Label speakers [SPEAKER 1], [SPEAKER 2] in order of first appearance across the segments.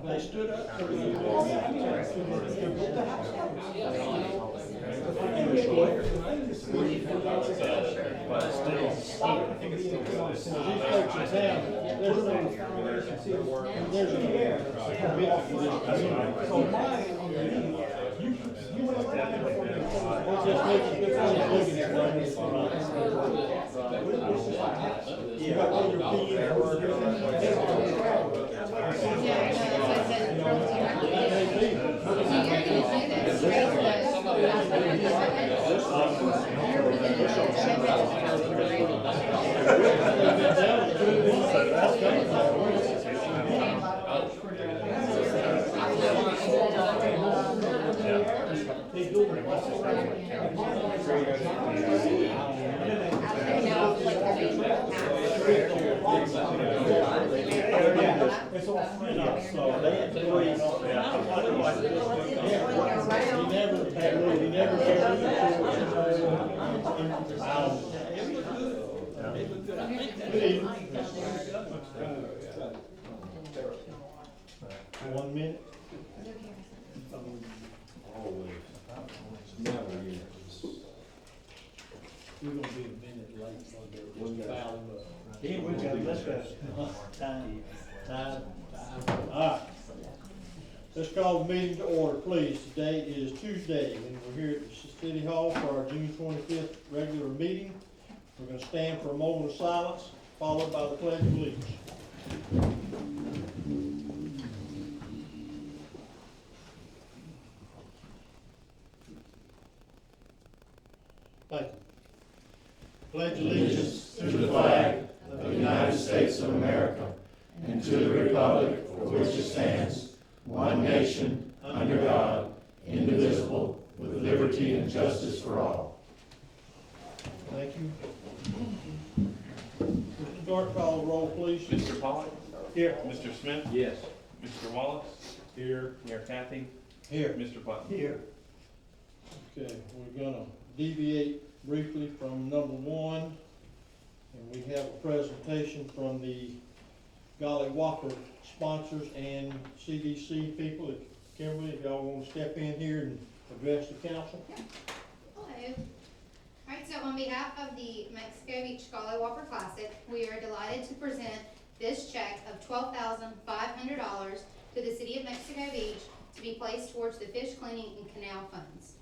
[SPEAKER 1] They stood up. One minute. We're gonna be a minute late. Let's go. Time. Alright. Let's call the meeting to order, please. Today is Tuesday, and we're here at the City Hall for our June 25th regular meeting. We're gonna stand for a moment of silence, followed by the Pledge of Allegiance. Thank you. Pledge allegiance
[SPEAKER 2] to the flag of the United States of America and to the republic for which it stands, one nation, under God, indivisible, with liberty and justice for all.
[SPEAKER 1] Thank you. Mr. Dart, call the roll, please.
[SPEAKER 3] Mr. Pollock?
[SPEAKER 1] Here.
[SPEAKER 3] Mr. Smith?
[SPEAKER 4] Yes.
[SPEAKER 3] Mr. Wallace? Here. Mayor Kathy?
[SPEAKER 1] Here.
[SPEAKER 3] Mr. Putnam?
[SPEAKER 1] Here. Okay, we're gonna deviate briefly from number one, and we have a presentation from the Golly Walker sponsors and CDC people. Kimberly, if y'all want to step in here and address the council.
[SPEAKER 5] Hello. Alright, so on behalf of the Mexico Beach Golly Walker Classic, we are delighted to present this check of $12,500 to the City of Mexico Beach to be placed towards the fish cleaning and canal funds.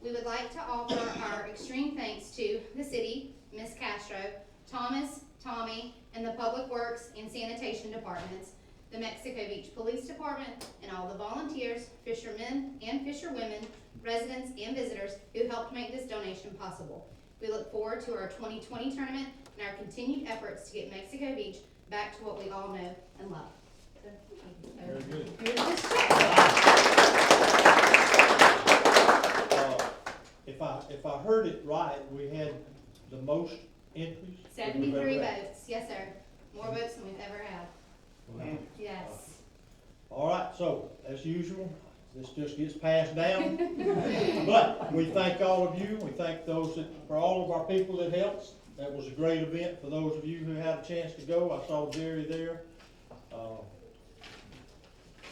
[SPEAKER 5] We would like to offer our extreme thanks to the city, Ms. Castro, Thomas, Tommy, and the Public Works and Sanitation Departments, the Mexico Beach Police Department, and all the volunteers, fishermen and fisherwomen, residents and visitors who helped make this donation possible. We look forward to our 2020 tournament and our continued efforts to get Mexico Beach back to what we all know and love.
[SPEAKER 1] Very good.
[SPEAKER 5] Here's this check.
[SPEAKER 1] If I heard it right, we had the most entries.
[SPEAKER 5] 73 votes, yes sir. More votes than we've ever had. Yes.
[SPEAKER 1] All right, so as usual, this just gets passed down. But we thank all of you. We thank for all of our people that helped. That was a great event for those of you who had a chance to go. I saw Jerry there.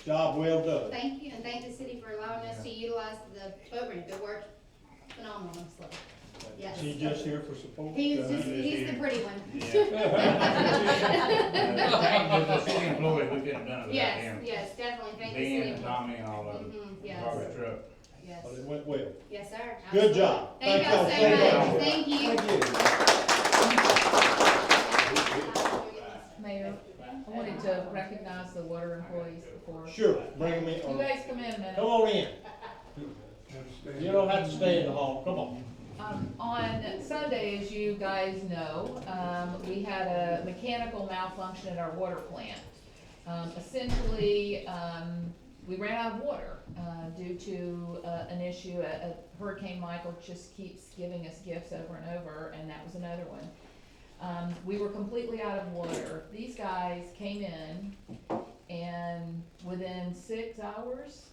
[SPEAKER 1] Job well done.
[SPEAKER 5] Thank you, and thank the city for allowing us to utilize the boat ramp. It worked phenomenally. Yes.
[SPEAKER 1] She's just here for support.
[SPEAKER 5] He's the pretty one.
[SPEAKER 4] Thank the city employees, we couldn't have done it without
[SPEAKER 5] Yes,
[SPEAKER 4] him.
[SPEAKER 5] yes, definitely. Thank the
[SPEAKER 4] Ben
[SPEAKER 5] city.
[SPEAKER 4] and Tommy and all of them.
[SPEAKER 5] Yes,
[SPEAKER 4] Garbage truck.
[SPEAKER 5] yes.
[SPEAKER 1] But it went well.
[SPEAKER 5] Yes, sir.
[SPEAKER 1] Good job.
[SPEAKER 5] Thank y'all so much. Thank you.
[SPEAKER 6] Mayor, I wanted to recognize the water employees before.
[SPEAKER 1] Sure, bring them in.
[SPEAKER 6] You guys come in a minute.
[SPEAKER 1] Come on in. You don't have to stay in the hall. Come on.
[SPEAKER 6] On Sunday, as you guys know, we had a mechanical malfunction at our water plant. Essentially, we ran out of water due to an issue. Hurricane Michael just keeps giving us gifts over and over, and that was another one. We were completely out of water. These guys came in, and within 6 hours,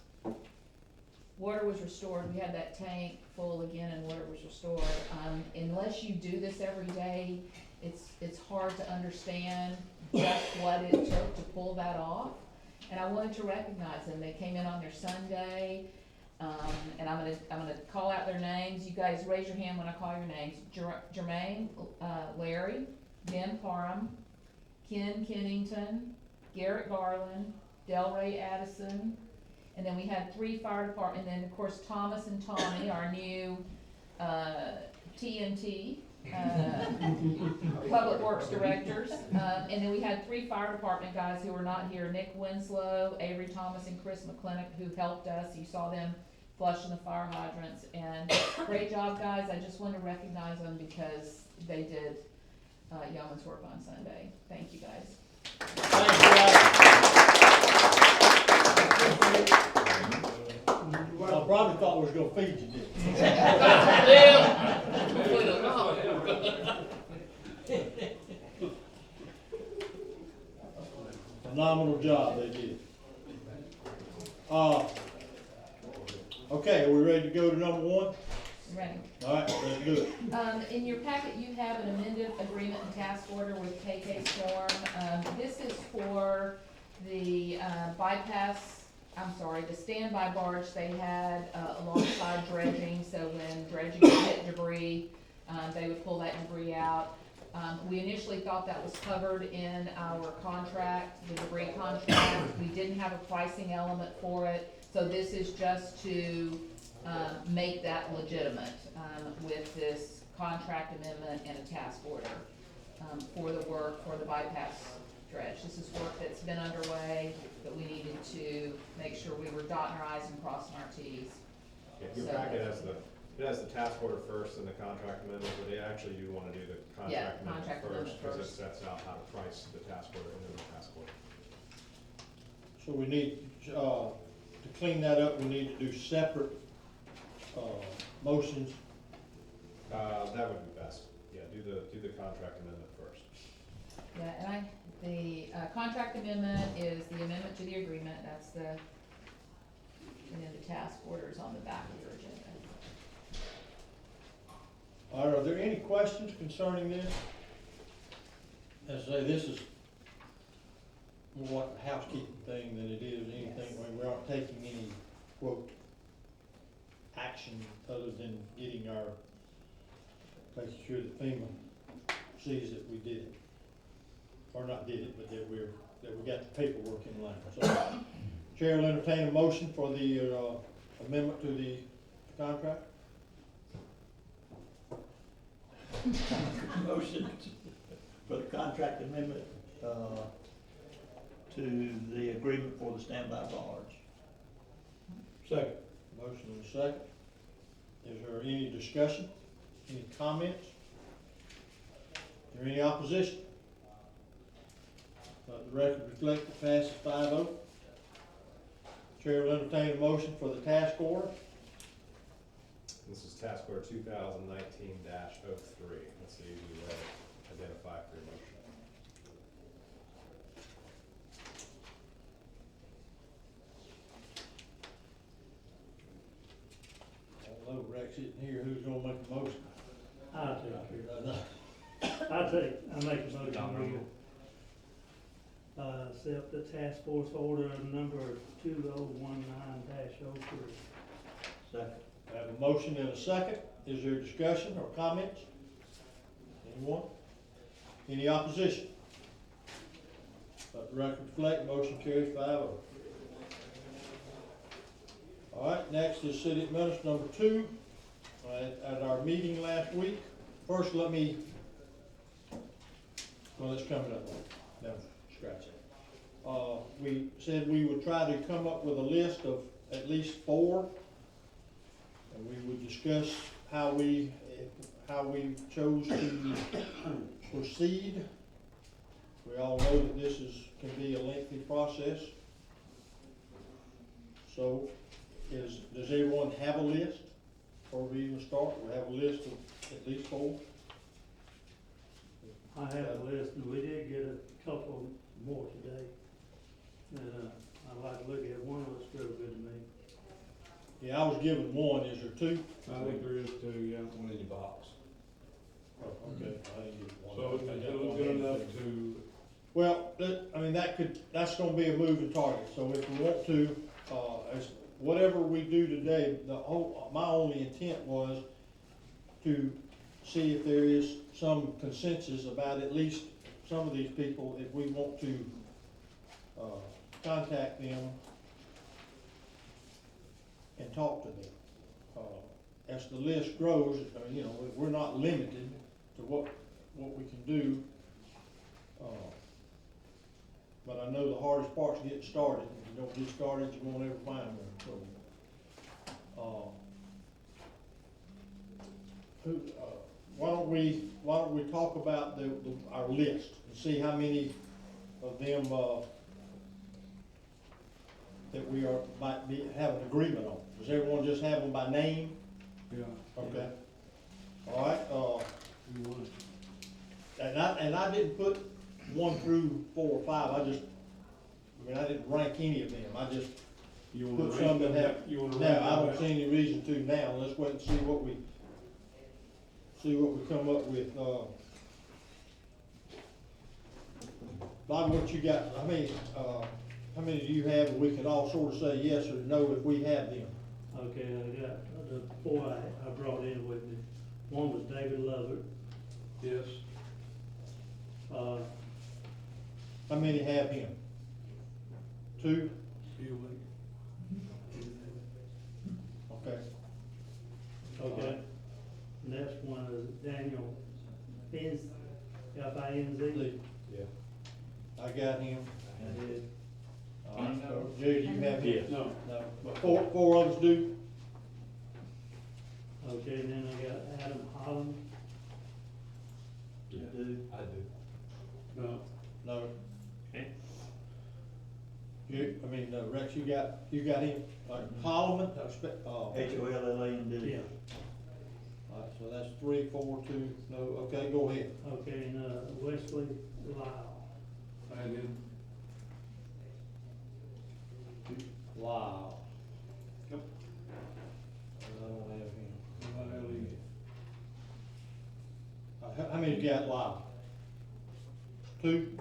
[SPEAKER 6] water was restored. We had that tank full again and water was restored. Unless you do this every day, it's hard to understand just what it took to pull that off. And I wanted to recognize them. They came in on their Sunday, and I'm gonna call out their names. You guys raise your hand when I call your names. Jermaine, Larry, Ben Parham, Ken Kennington, Garrett Garland, Delray Addison, and then we had 3 fire department, and then of course Thomas and Tommy, our new, TNT, Public Works Directors, and then we had 3 fire department guys who were not here, Nick Winslow, Avery Thomas, and Chris McClintock, who helped us. You saw them flushing the fire hydrants, and great job, guys. I just wanted to recognize them because they did, yeoman's work on Sunday. Thank you, guys.
[SPEAKER 1] Thanks, guys. I probably thought we was gonna feed you, didn't Phenomenal job they did. Okay, are we ready to go to number 1?
[SPEAKER 6] Ready?
[SPEAKER 1] All right, let's do it.
[SPEAKER 6] In your packet, you have an amended agreement and task order with KK Storm. This is for the the standby barge they had alongside dredging, so when dredging would hit debris, they would pull that debris out. We initially thought that was covered in our contract, the debris contract. We didn't have a pricing element for it, so this is just to make that legitimate with this contract amendment and a task order for the work for the bypass dredge. This is work that's been underway, but we needed to make sure we were dotting our i's and crossing our t's.
[SPEAKER 7] Yeah, your
[SPEAKER 6] So-
[SPEAKER 7] packet has the task order first and the contract amendment, but they actually do wanna do the
[SPEAKER 6] Yeah,
[SPEAKER 7] contract amendment
[SPEAKER 6] contract
[SPEAKER 7] first,
[SPEAKER 6] amendment
[SPEAKER 7] cause it
[SPEAKER 6] first.
[SPEAKER 7] sets out how to price the task order and then the task order.
[SPEAKER 1] So we need, to clean that up, we need to do separate, motions.
[SPEAKER 7] That would be best, yeah, do the contract amendment first.
[SPEAKER 6] Yeah, and the contract amendment is the amendment to the agreement, that's and then the task order is on the back of your agenda.
[SPEAKER 1] All right, are there any questions concerning this? As I say, this is more like a housekeeping thing than it is anything,
[SPEAKER 6] Yes.
[SPEAKER 1] I mean, we aren't taking any, quote, action other than getting making sure that FEMA sees that we did it. Or not did it, but that we got the paperwork in line. So, Chair will entertain a motion for the, amendment to the contract.
[SPEAKER 8] Motion for the contract amendment, to the agreement for the standby barge.
[SPEAKER 1] Second. Motion and a second. Is there any discussion? Any comments? Is there any opposition? Let the record reflect it passes 5-0. Chair will entertain a motion for the task order.
[SPEAKER 7] This is task order 2019-03. Let's see, you identify for your motion.
[SPEAKER 1] Although Rex isn't here, who's gonna make the motion?
[SPEAKER 8] I'll take it. I make a motion we, accept the task force order number 2019-03. Second.
[SPEAKER 1] I have a motion and a second. Is there discussion or comments? Anyone? Any opposition? Let the record reflect, motion carries 5-0. All right, next is city administrator number 2. At our meeting last week, first let me, well, it's coming up. No, scratch it. We said we would try to come up with a list of at least 4. And we would discuss how we chose to proceed. We all know that this can be a lengthy process. So, does everyone have a list before we even start? We have a list of at least 4.
[SPEAKER 8] I have a list, and we did get a couple more today. And, I'd like to look at one looks real good to me.
[SPEAKER 1] Yeah, I was given 1. Is there 2?
[SPEAKER 4] I think there is 2, yeah, one in your box.
[SPEAKER 1] Okay. okay, I didn't get one.
[SPEAKER 8] So
[SPEAKER 1] Okay,
[SPEAKER 8] it
[SPEAKER 1] that
[SPEAKER 8] was
[SPEAKER 1] one
[SPEAKER 8] good
[SPEAKER 1] had
[SPEAKER 8] enough
[SPEAKER 1] two.
[SPEAKER 8] to,
[SPEAKER 1] Well, I mean, that's gonna be a moving target, so if we want to, whatever we do today, my only intent was to see if there is some consensus about at least some of these people, if we want to, contact them and talk to them. As the list grows, you know, we're not limited to what we can do. But I know the hardest part's getting started. If you don't get started, you won't ever find one, so. Why don't we talk about our list and see how many of them, that we have an agreement on? Does everyone just have them by name?
[SPEAKER 8] yeah,
[SPEAKER 1] Okay. All right,
[SPEAKER 8] you want,
[SPEAKER 1] and I didn't put 1 through 4 or 5, I didn't rank any of them, I just
[SPEAKER 8] you wanna
[SPEAKER 1] put
[SPEAKER 8] rank
[SPEAKER 1] some that
[SPEAKER 8] them,
[SPEAKER 1] have,
[SPEAKER 8] you wanna
[SPEAKER 1] no,
[SPEAKER 8] rank
[SPEAKER 1] I
[SPEAKER 8] them
[SPEAKER 1] don't
[SPEAKER 8] out?
[SPEAKER 1] see any reason to now, let's wait and see what we come up with, Bobby, what you got, how many do you have, and we can all sort of say yes or no if we have them?
[SPEAKER 8] Okay, I got the 4 I brought in with me. One was David Lovett. Yes.
[SPEAKER 1] How many have him? 2? Okay.
[SPEAKER 8] Okay. Next one is Daniel Finz, F-I-N-Z.
[SPEAKER 7] Yeah.
[SPEAKER 1] I got him.
[SPEAKER 8] I did.
[SPEAKER 1] All right, so Judy, you have him?
[SPEAKER 8] No.
[SPEAKER 1] No, but four others do?
[SPEAKER 8] Okay, and then I got Adam Holland.
[SPEAKER 7] Yeah.
[SPEAKER 8] Do.
[SPEAKER 7] I do.
[SPEAKER 8] No.
[SPEAKER 1] No.
[SPEAKER 3] Okay.
[SPEAKER 1] Rex, you got him, Holloman,
[SPEAKER 9] H-O-L-L-A-N-D.
[SPEAKER 8] Yeah.
[SPEAKER 1] all right, so that's 3, 4, 2, no, okay, go ahead.
[SPEAKER 8] Okay, and Wesley Lyle.
[SPEAKER 4] I did.
[SPEAKER 1] Wow.
[SPEAKER 4] Yep.
[SPEAKER 1] I don't have him.
[SPEAKER 4] Riley.
[SPEAKER 1] How many you got live? 2?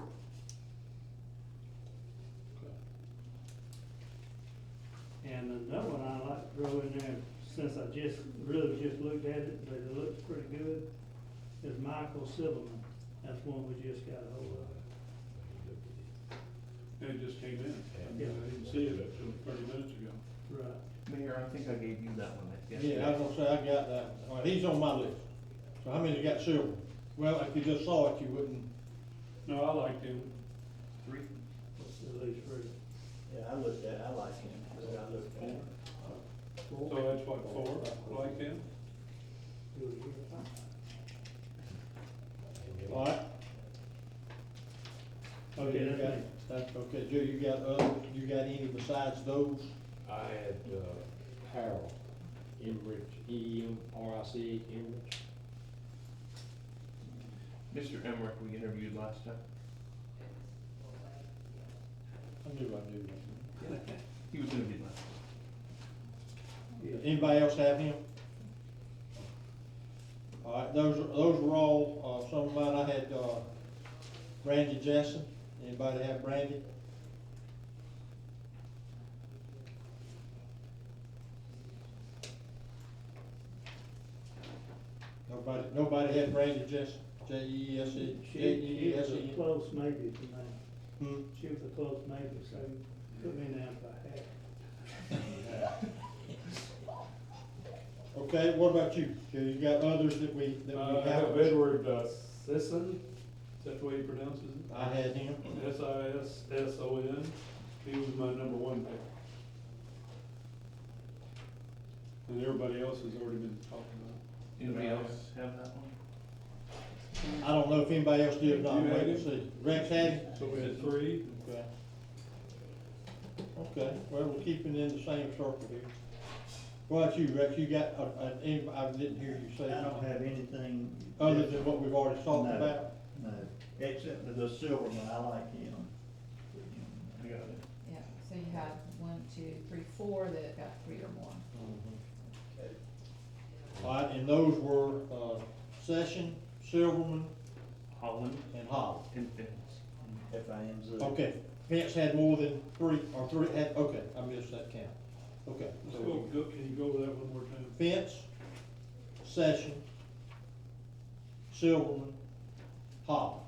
[SPEAKER 8] And another one I like to throw in there, since I really just looked at it, but it looks pretty good, is Michael Silverman. That's one we just got a hold of.
[SPEAKER 4] It just came in.
[SPEAKER 8] Yeah.
[SPEAKER 4] I didn't see it until 30 minutes ago.
[SPEAKER 8] Right.
[SPEAKER 3] Mayor, I think I gave you that one.
[SPEAKER 1] Yeah, I was gonna say, I got that. All right, he's on my list. So how many you got silver? Well, if you just saw it, you wouldn't.
[SPEAKER 4] No, I liked him.
[SPEAKER 3] 3.
[SPEAKER 8] At least three.
[SPEAKER 9] Yeah, I looked at, I like him, but I looked at him.
[SPEAKER 4] So that's what, 4, like him?
[SPEAKER 1] All right.
[SPEAKER 8] Okay,
[SPEAKER 1] You
[SPEAKER 8] that's
[SPEAKER 1] got-
[SPEAKER 8] me.
[SPEAKER 1] That's okay. Joe, you got any besides those?
[SPEAKER 7] I had, Harold Emrich, E-M-R-I-C-H, Emrich.
[SPEAKER 3] Mr. Emmerich, we interviewed last time.
[SPEAKER 1] I knew that.
[SPEAKER 3] He was interviewed last time.
[SPEAKER 1] Anybody else have him? All right, those were all, some of mine. I had, Brandy Jessen. Anybody have Brandy? Nobody had Brandy Jessen, J-E-S-E,
[SPEAKER 8] She was
[SPEAKER 1] J-E-S-E.
[SPEAKER 8] a close maybe for me.
[SPEAKER 1] Hmm?
[SPEAKER 8] She was a close maybe, so put me down for half.
[SPEAKER 1] Okay, what about you? You got others that we
[SPEAKER 8] Uh,
[SPEAKER 4] I have
[SPEAKER 1] have?
[SPEAKER 4] Edward Sisson, is that the way he pronounces it?
[SPEAKER 1] I had him.
[SPEAKER 4] S-I-S-S-O-N. He was my number 1 pick. And everybody else has already been talking about.
[SPEAKER 3] Anybody else have that one?
[SPEAKER 1] I don't know if anybody else did or not,
[SPEAKER 4] You had
[SPEAKER 1] wait and
[SPEAKER 4] him?
[SPEAKER 1] see. Rex had him?
[SPEAKER 4] So we had 3.
[SPEAKER 1] Okay. Okay, well, we're keeping in the same circle here. What about you, Rex? You got, I didn't hear you say
[SPEAKER 9] I don't
[SPEAKER 1] anything
[SPEAKER 9] have anything.
[SPEAKER 1] other than what we've already talked
[SPEAKER 9] No.
[SPEAKER 1] about?
[SPEAKER 9] No, except for the silver one, I like him.
[SPEAKER 1] I got it.
[SPEAKER 6] Yeah, so you have 1, 2, 3, 4 that got 3 or more.
[SPEAKER 1] All right, and those were, Session, Silverman,
[SPEAKER 3] Holland
[SPEAKER 1] and Holland.
[SPEAKER 3] and Fence.
[SPEAKER 9] FIMZ.
[SPEAKER 1] Okay, Fence had more than three, okay, I missed that count. Okay,
[SPEAKER 4] Let's
[SPEAKER 1] so
[SPEAKER 4] can you go over that one more time?
[SPEAKER 1] Fence, Sessions, Silverman, Holland.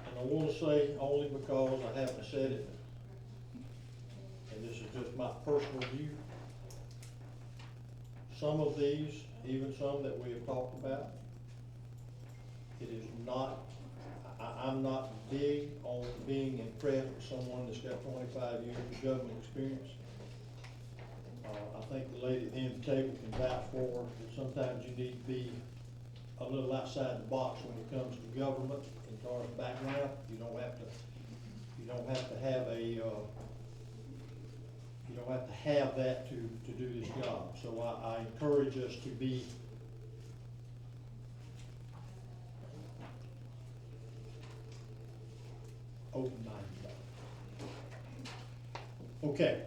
[SPEAKER 1] And I wanna say, only because I haven't said it, and this is just my personal view, some of these, even some that we have talked about, it is not, I'm not big on being impressed with someone that's got 25 years of government experience. I think the lady at the end of the table can vouch for that sometimes you need to be a little outside the box when it comes to government and as far as background. You don't have to have a, you don't have to have that to do this job. So I encourage us to be open-minded. Okay.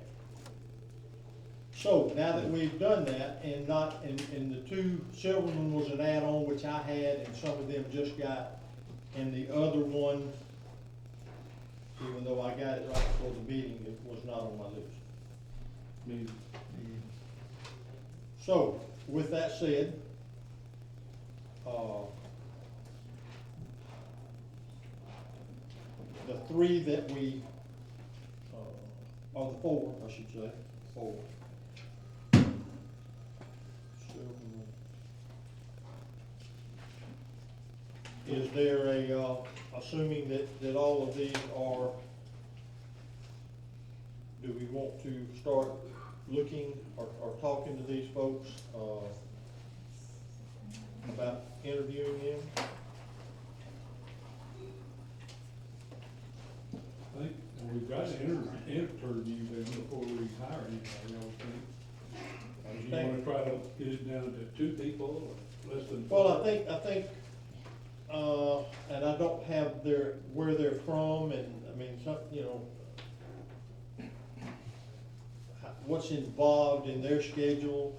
[SPEAKER 1] So now that we've done that, and and the two, Silverman was an add-on, which I had, and some of them just got, and the other one, even though I got it right before the meeting, it was not on my list.
[SPEAKER 4] Me.
[SPEAKER 1] So, with that said, the three that we, or the four, I should say, four. Is there a, assuming that all of these are, do we want to start looking or talking to these folks, about interviewing them?
[SPEAKER 4] I think we've got to interview them before we hire anybody, I would think. Do you wanna try to get it down to 2 people or less than?
[SPEAKER 1] Well, I think, and I don't have where they're from, and, I mean, some, you know, what's involved in their schedule.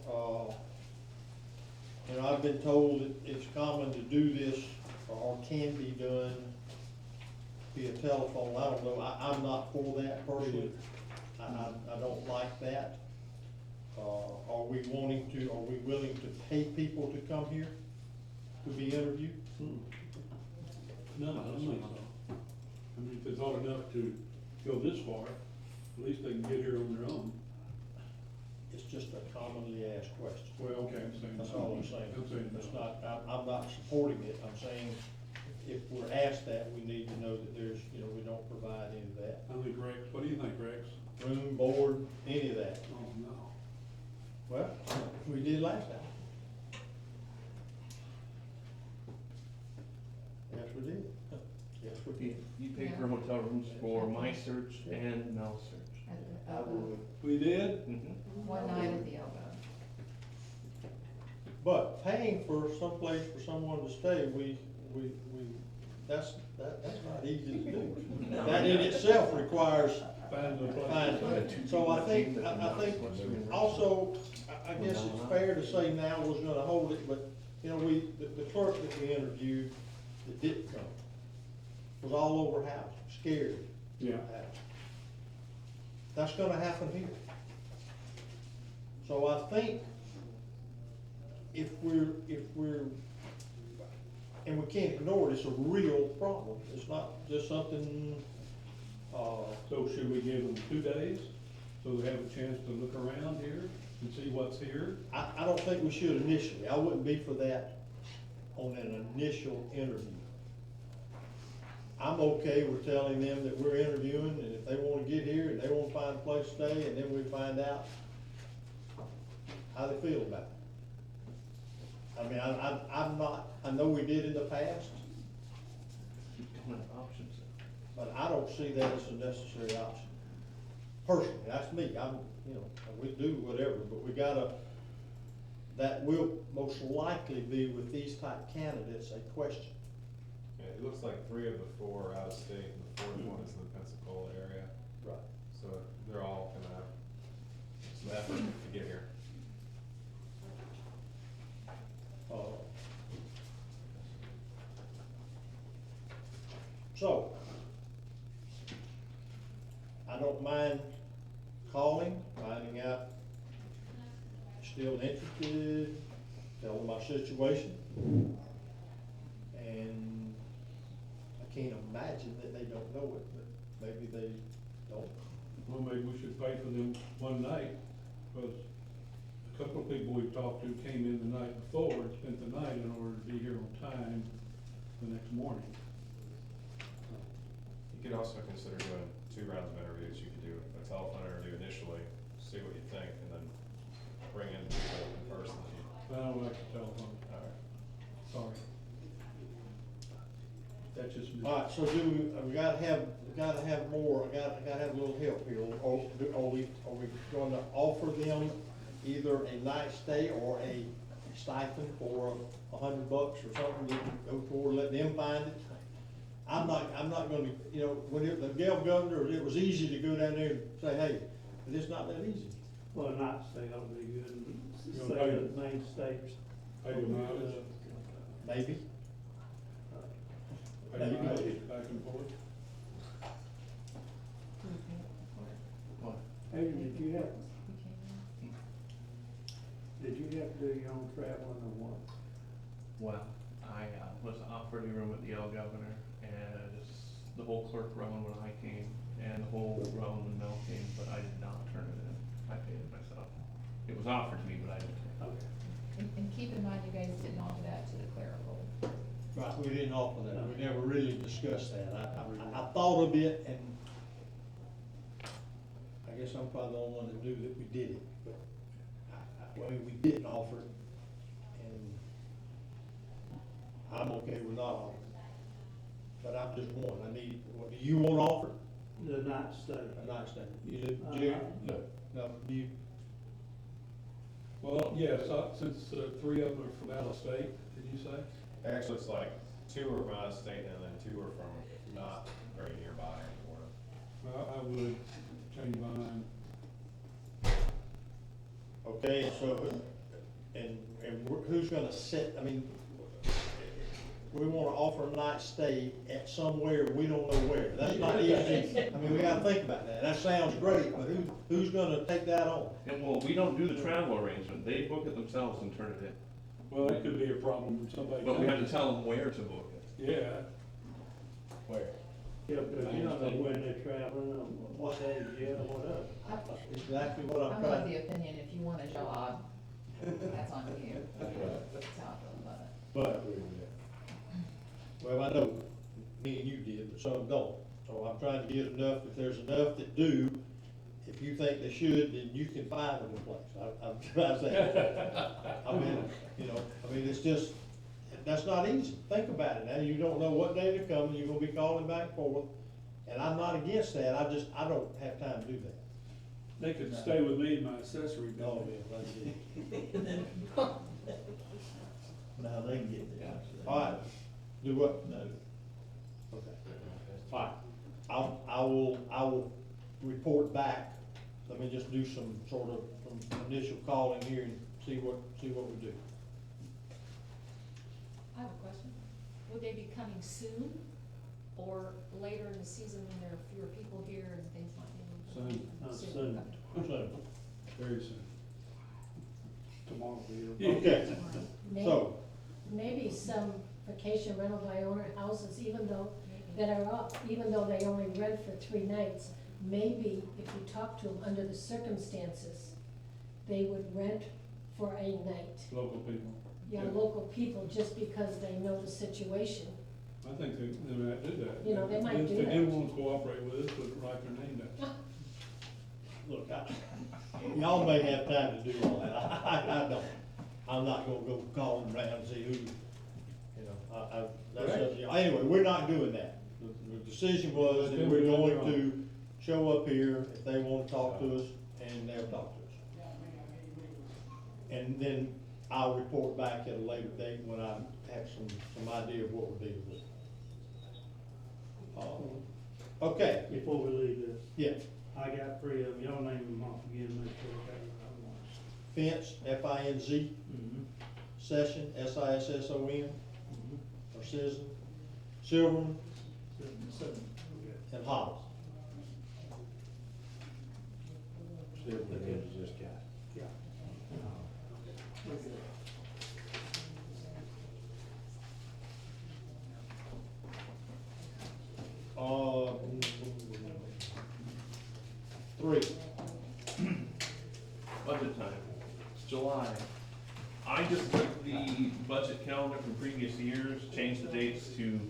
[SPEAKER 1] You know, I've been told that it's common to do this, or can be done via telephone. I don't know, I'm not for that personally. I don't like that. Are we willing to pay people to come here to be interviewed?
[SPEAKER 4] No, I don't think so. I mean, if it's hard enough to go this far, at least they can get here on their own.
[SPEAKER 1] It's just a commonly asked question.
[SPEAKER 4] Well, okay, I'm saying.
[SPEAKER 1] That's all I'm saying.
[SPEAKER 4] I'm saying
[SPEAKER 1] It's
[SPEAKER 4] no.
[SPEAKER 1] not, I'm not supporting it. I'm saying if we're asked that, we need to know that there's, you know, we don't provide any of that.
[SPEAKER 4] I think Rex, what do you think, Rex?
[SPEAKER 1] Room, board, any of that.
[SPEAKER 4] Oh, no.
[SPEAKER 1] Well, we did last time. Yes, we did. Yes, we
[SPEAKER 3] You,
[SPEAKER 1] did.
[SPEAKER 3] you paid for hotel rooms for my search and Mel's search.
[SPEAKER 6] At the,
[SPEAKER 9] I would.
[SPEAKER 4] We did?
[SPEAKER 3] Mm-hmm.
[SPEAKER 6] one night at the Elbow.
[SPEAKER 1] But paying for someplace for someone to stay, that's not easy to do. That in itself requires
[SPEAKER 4] Find the place.
[SPEAKER 1] finding. So I think also, I guess it's fair to say now was gonna hold it, but, you know, the clerk that we interviewed that didn't come was all over house, scared.
[SPEAKER 4] Yeah.
[SPEAKER 1] That's gonna happen here. So I think if we're, and we can't ignore it, it's a real problem. It's not just something,
[SPEAKER 4] So should we give them 2 days, so they have a chance to look around here and see what's here?
[SPEAKER 1] I don't think we should initially. I wouldn't be for that on an initial interview. I'm okay with telling them that we're interviewing, and if they wanna get here and they wanna find a place to stay, and then we find out how they feel about it. I mean, I'm not, I know we did in the past,
[SPEAKER 3] You don't have options.
[SPEAKER 1] but I don't see that as a necessary option. Personally, that's me, you know, we do whatever, but we gotta, that will most likely be with these type candidates a question.
[SPEAKER 7] Yeah, it looks like 3 of the 4 are out of state, and the 4th one is in the Pensacola area.
[SPEAKER 1] Right.
[SPEAKER 7] so they're all gonna have some effort to get here.
[SPEAKER 1] So, I don't mind calling, finding out still interested, tell them my situation. And I can't imagine that they don't know it, but maybe they don't.
[SPEAKER 4] Well, maybe we should pay for them one night, because a couple of people we've talked to came in the night before and spent the night in order to be here on time the next morning.
[SPEAKER 7] You could also consider doing 2 rounds of interviews. You could do a telephone interview initially, see what you think, and then bring in people in person.
[SPEAKER 4] I don't like the telephone,
[SPEAKER 7] Alright.
[SPEAKER 4] sorry. That's just me.
[SPEAKER 1] All right, so we gotta have more, I gotta have a little help here. Are we gonna offer them either a night stay or a stipend for $100 or something that can go toward, let them find it? I'm not gonna, when the governor, it was easy to go down there and say, hey, but it's not that easy.
[SPEAKER 8] Well, not stay ought to be good, and
[SPEAKER 4] You
[SPEAKER 8] stay
[SPEAKER 4] wanna pay
[SPEAKER 8] at the main stage.
[SPEAKER 4] Pay the mileage,
[SPEAKER 1] Maybe.
[SPEAKER 4] pay the mileage back and forth.
[SPEAKER 8] Adrian, did you have to do your own traveling or what?
[SPEAKER 3] Well, I was offered a room at the Yale Governor, and the whole clerk round when I came, and the whole round when Mel came, but I did not turn it in. I paid it myself. It was offered to me, but I didn't take it.
[SPEAKER 8] Okay.
[SPEAKER 6] And keep in mind, you guys didn't offer that to the clerical.
[SPEAKER 1] Right, we didn't offer that, we never really discussed that. I thought of it, and I guess I'm probably the only one that knew that we did it, but we didn't offer it, and I'm okay with not offering it. But I'm just one, do you want to offer it?
[SPEAKER 8] The night stay.
[SPEAKER 1] A night stay? You do, Jerry? No, do you?
[SPEAKER 4] Well, yes, since 3 of them are from out of state, did you say?
[SPEAKER 7] Actually, it's like 2 are from out of state and then 2 are from not very nearby anymore.
[SPEAKER 4] Well, I would change my mind.
[SPEAKER 1] Okay, so, and who's gonna set, we wanna offer a night stay at somewhere, we don't know where, that's not easy. We gotta think about that, that sounds great, but who's gonna take that on?
[SPEAKER 3] And well, we don't do the travel arrangement. They book it themselves and turn it in.
[SPEAKER 4] Well, that could be a problem if somebody.
[SPEAKER 3] But we have to tell them where to book it.
[SPEAKER 4] Yeah,
[SPEAKER 1] Where?
[SPEAKER 8] Yeah, but you don't know when they're traveling, or what days yet, or whatever.
[SPEAKER 1] Exactly what I'm
[SPEAKER 6] I'm of
[SPEAKER 1] trying.
[SPEAKER 6] the opinion, if you want a job, that's on you. That's how I feel about it.
[SPEAKER 1] But, well, I know, me and you did, but some don't. So I'm trying to get enough, if there's enough that do, if you think they should, then you can find them a place. I'm trying to say, it's just, that's not easy. Think about it now, you don't know what day they're coming, you're gonna be calling back and forth. And I'm not against that, I don't have time to do that.
[SPEAKER 4] they could stay with me in my accessory
[SPEAKER 1] No,
[SPEAKER 4] building.
[SPEAKER 1] man, that's it.
[SPEAKER 9] Now they can get the answer.
[SPEAKER 1] All right, do what?
[SPEAKER 9] No.
[SPEAKER 1] Okay. All right, I will report back. Let me just do some sort of, some initial calling here and see what we do.
[SPEAKER 10] I have a question. Would they be coming soon or later in the season when there are fewer people here and things like that?
[SPEAKER 4] Soon.
[SPEAKER 8] Soon.
[SPEAKER 10] Okay.
[SPEAKER 1] So,
[SPEAKER 4] Very soon.
[SPEAKER 8] Tomorrow will be.
[SPEAKER 1] okay,
[SPEAKER 10] Maybe-
[SPEAKER 1] so,
[SPEAKER 10] Maybe some vacation rental by owner houses, even though, that are up, even though they only rent for 3 nights, maybe if you talk to them under the circumstances, they would rent for a night.
[SPEAKER 4] Local people.
[SPEAKER 10] Yeah,
[SPEAKER 4] Yeah.
[SPEAKER 10] local people, just because they know the situation.
[SPEAKER 4] I think they might do that.
[SPEAKER 10] You know, they might do
[SPEAKER 4] If they
[SPEAKER 10] that.
[SPEAKER 4] didn't want to cooperate with us, would write their name down.
[SPEAKER 1] look, y'all may have time to do all that. I don't. I'm not gonna go calling around and see who, that's up to y'all. Anyway, we're not doing that. The decision was that we're going to show up here if they wanna talk to us, and they'll talk to us. And then I'll report back at a later date when I have some idea of what we're dealing with. Okay,
[SPEAKER 8] Before we leave this.
[SPEAKER 1] yeah,
[SPEAKER 8] I got 3 of them, y'all name them off again, make sure I got
[SPEAKER 1] Fence, F-I-N-Z,
[SPEAKER 8] the right one.
[SPEAKER 1] Session, S-I-S-S-O-N,
[SPEAKER 8] Mm-hmm.
[SPEAKER 1] or Citizen, Silverman,
[SPEAKER 8] Okay.
[SPEAKER 1] and Hobbs.
[SPEAKER 9] Silverman is this guy.
[SPEAKER 8] Yeah. We're good.
[SPEAKER 1] Uh, 3.
[SPEAKER 3] Budget time, it's July. I just took the budget calendar from previous years, changed the dates to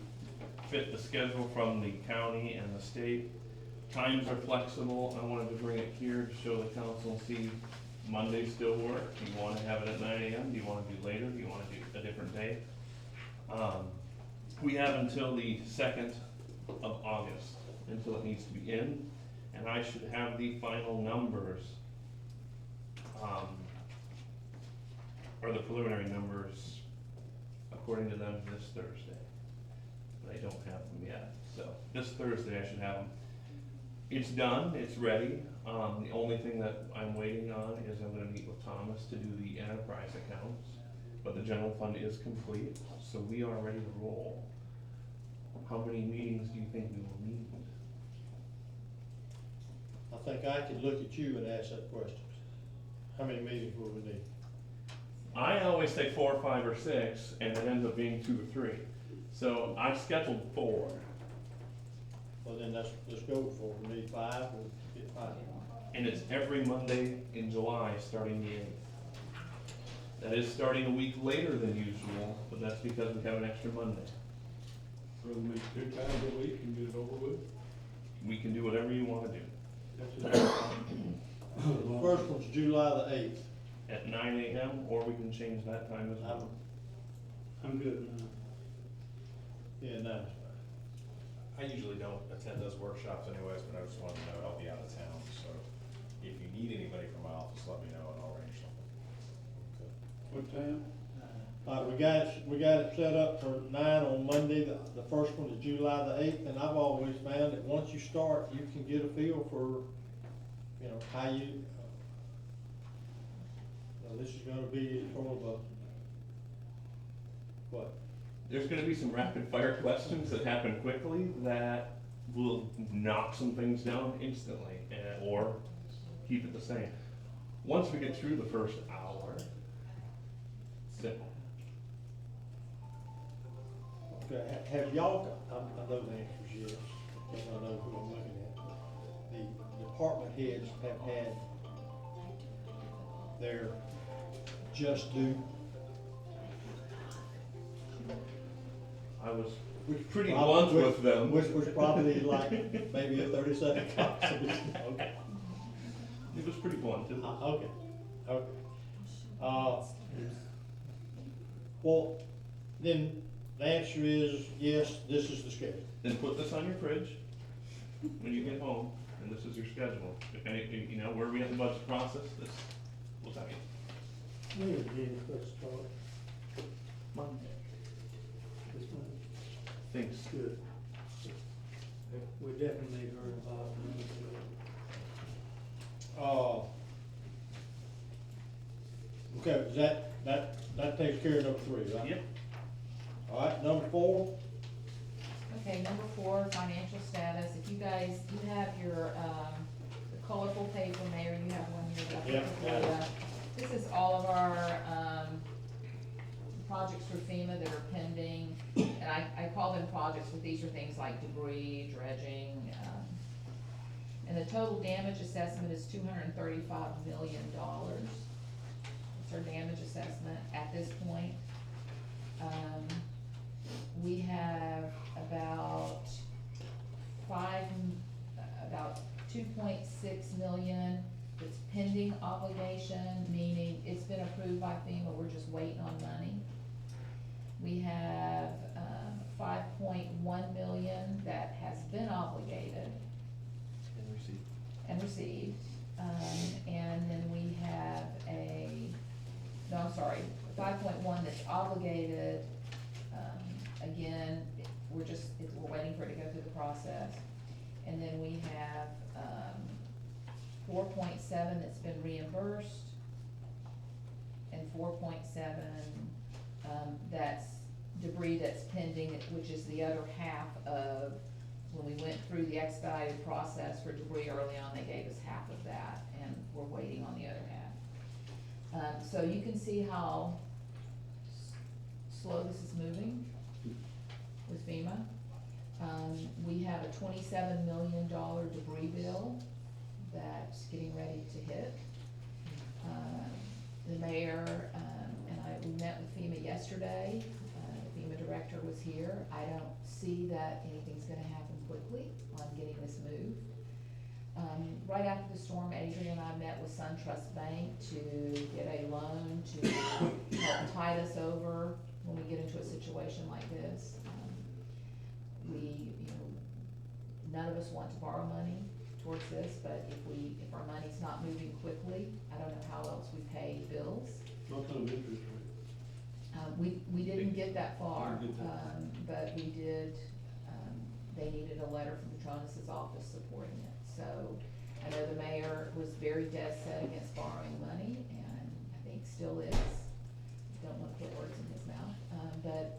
[SPEAKER 3] fit the schedule from the county and the state. Times are flexible, I wanted to bring it here to show the council, see Mondays still work. Do you wanna have it at 9 AM? Do you wanna do later? Do you wanna do a different day? We have until the 2nd of August, until it needs to be in, and I should have the final numbers, or the preliminary numbers, according to them, this Thursday. But I don't have them yet, so this Thursday I should have them. It's done, it's ready. The only thing that I'm waiting on is I'm gonna meet with Thomas to do the enterprise accounts. But the general fund is complete, so we are ready to roll. How many meetings do you think we will need?
[SPEAKER 1] I think I could look at you and ask that question. How many meetings will we need?
[SPEAKER 3] I always say 4, 5, or 6, and it ends up being 2 or 3. So I scheduled 4.
[SPEAKER 1] Well, then let's go for, we need 5, we'll get 5.
[SPEAKER 3] And it's every Monday in July, starting the 8th. That is starting a week later than usual, but that's because we have an extra Monday.
[SPEAKER 4] Rather make 2 times a week and get it over with.
[SPEAKER 3] We can do whatever you wanna do.
[SPEAKER 4] That's it.
[SPEAKER 1] The first one's July the 8th.
[SPEAKER 3] At 9 AM, or we can change that time as well.
[SPEAKER 8] I'm good now.
[SPEAKER 1] Yeah, no.
[SPEAKER 7] I usually don't attend those workshops anyways, but I just wanted to know I'll be out of town, so if you need anybody from my office, let me know and I'll arrange something.
[SPEAKER 4] What time?
[SPEAKER 1] All right, we got it set up for 9 on Monday. The first one is July the 8th, and I've always found that once you start, you can get a feel for, you know, how you, this is gonna be sort of a, what?
[SPEAKER 3] There's gonna be some rapid fire questions that happen quickly that will knock some things down instantly, or keep it the same. Once we get through the first hour, simple.
[SPEAKER 1] Okay, have y'all, I know the answer is yes, because I know who I'm looking at. The department heads have had their just due.
[SPEAKER 3] I was
[SPEAKER 1] Which
[SPEAKER 3] pretty
[SPEAKER 1] probably-
[SPEAKER 3] blunt with them.
[SPEAKER 1] Which was probably like maybe a 30-second conversation. Okay.
[SPEAKER 3] It was pretty blunt, didn't it?
[SPEAKER 1] Okay, okay. Well, then the answer is yes, this is the schedule.
[SPEAKER 3] Then put this on your fridge when you get home, and this is your schedule. If any, you know, where we at the budget process, this will tell you.
[SPEAKER 8] When is Jenny supposed to start?
[SPEAKER 3] Monday.
[SPEAKER 8] This month?
[SPEAKER 3] Thanks.
[SPEAKER 8] Good. We definitely need her involved in this.
[SPEAKER 1] Okay, that takes care of number 3, right?
[SPEAKER 3] Yep.
[SPEAKER 1] All right, number 4,
[SPEAKER 6] Okay, number 4, financial status. If you guys, you have your, the colorful paper, Mayor, you have one here. that I
[SPEAKER 1] Yeah,
[SPEAKER 6] put before you. This is all of our, projects for FEMA that are pending. And I call them projects, but these are things like debris, dredging, and the total damage assessment is $235 million. It's our damage assessment at this point. We have about 2.6 million that's pending obligation, meaning it's been approved by FEMA, we're just waiting on money. We have, 5.1 million that has been obligated and received. And then we have no, I'm sorry, 5.1 that's obligated. Again, we're waiting for it to go through the process. And then we have, 4.7 that's been reimbursed, and 4.7, that's debris that's pending, which is the other half of, when we went through the expedited process for debris early on, they gave us half of that, and we're waiting on the other half. So you can see how slow this is moving with FEMA. We have a $27 million debris bill that's getting ready to hit. The mayor, we met with FEMA yesterday. The FEMA director was here. I don't see that anything's gonna happen quickly on getting this moved. Right after the storm, Adrian and I met with SunTrust Bank to get a loan to help tide us over when we get into a situation like this. None of us want to borrow money towards this, but if our money's not moving quickly, I don't know how else we pay bills.
[SPEAKER 4] What kind of interest rate?
[SPEAKER 6] We didn't get that far,
[SPEAKER 4] Didn't get that.
[SPEAKER 6] but we did, they needed a letter from Patronus's office supporting it. So I know the mayor was very dead set against borrowing money, and I think still is. Don't wanna put words in his mouth, but